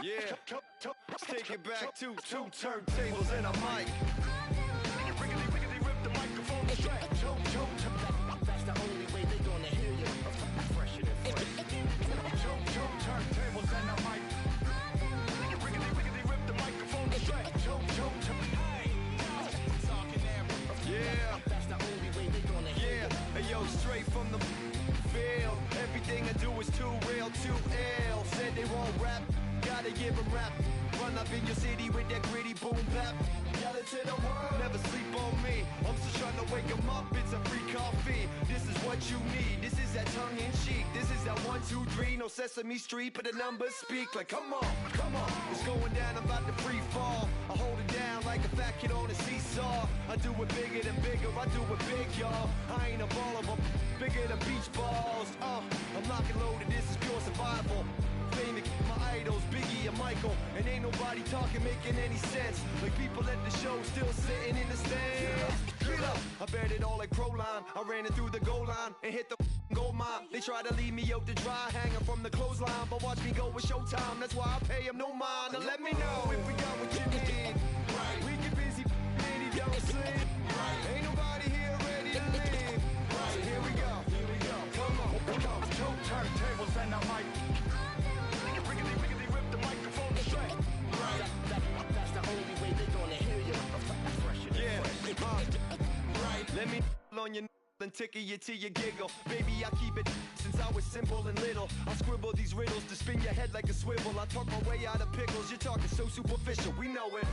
Speaker 9: Yeah, let's take it back to two turntables and a mic. Rip the microphone straight. That's the only way they gonna hear you. Fresher than fresh. Two turntables and a mic. Rip the microphone straight. Yeah, that's the only way they gonna hear you. Hey yo, straight from the field. Everything I do is too real, too ill. Said they won't rap. Gotta give them rap. Run up in your city with that gritty boom bap. Yell it to the world. Never sleep on me. I'm still trying to wake them up. It's a free coffee. This is what you need. This is that tongue in cheek. This is that 1, 2, 3. No Sesame Street, but the numbers speak. Like, come on, come on. It's going down, I'm about to free fall. I hold it down like a fat kid on a seesaw. I do it bigger than bigger. I do it big, y'all. I ain't a baller, but bigger than beach balls. I'm lock and loaded. This is pure survival. Famous, my idols, Biggie and Michael. And ain't nobody talking, making any sense. Like people at the show still sitting in the stands. Get up, I bet it all like Proline. I ran it through the goal line and hit the gold mine. They try to leave me out to dry, hanging from the clothesline. But watch me go with Showtime, that's why I pay them no mind. Now let me know if we got what you need. We get busy, and he don't sleep. Ain't nobody here ready to leave. So here we go. Come on.
Speaker 10: Two turntables and a mic. Riggedy, rip the microphone straight.
Speaker 11: That's the only way they gonna hear you.
Speaker 9: Let me on your and tickle you till you giggle. Baby, I keep it since I was simple and little. I scribble these riddles to spin your head like a swivel. I talk my way out of pickles. You're talking so superficial. We know it.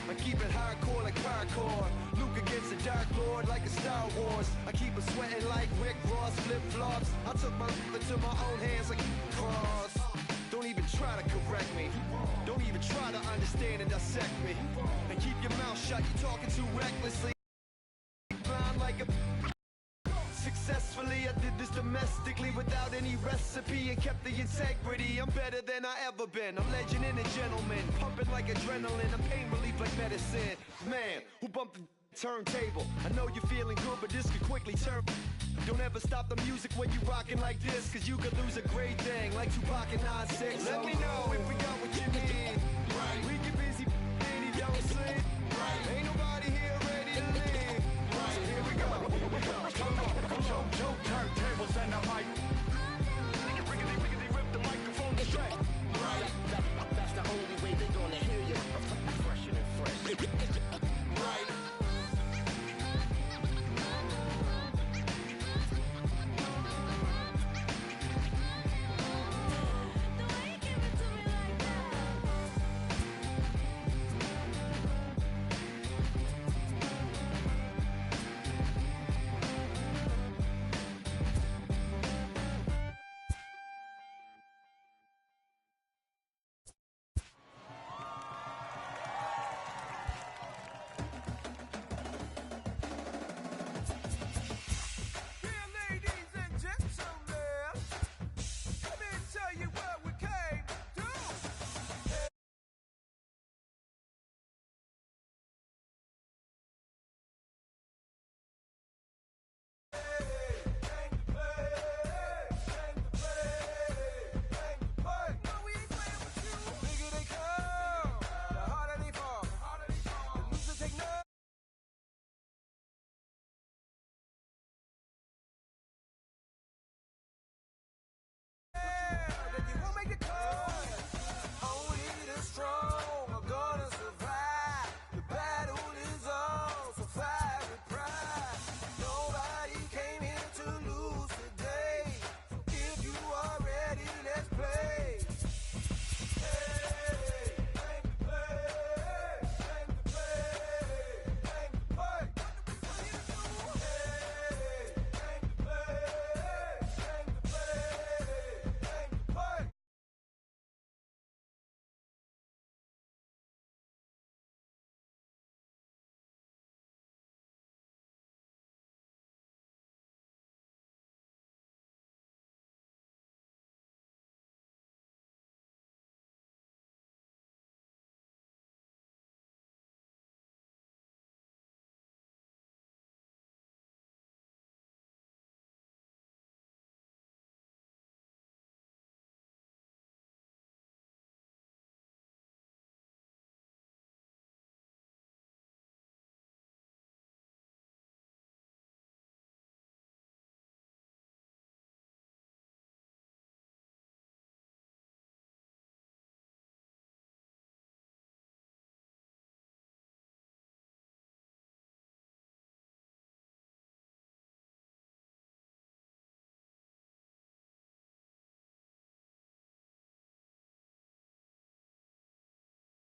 Speaker 9: I keep it hardcore like parkour. Luke against the Dark Lord like a Star Wars. I keep it sweating like Rick Ross flip-flops. I took my into my own hands like cross. Don't even try to correct me. Don't even try to understand and dissect me. And keep your mouth shut. You're talking too recklessly. Blind like a successfully, I did this domestically without any recipe and kept the integrity. I'm better than I ever been. I'm legend and a gentleman, pumping like adrenaline. I'm pain relief like medicine. Man, who bumped the turntable? I know you're feeling good, but this could quickly turn. Don't ever stop the music when you rockin' like this, cause you could lose a great thing like Tupac and 9-6.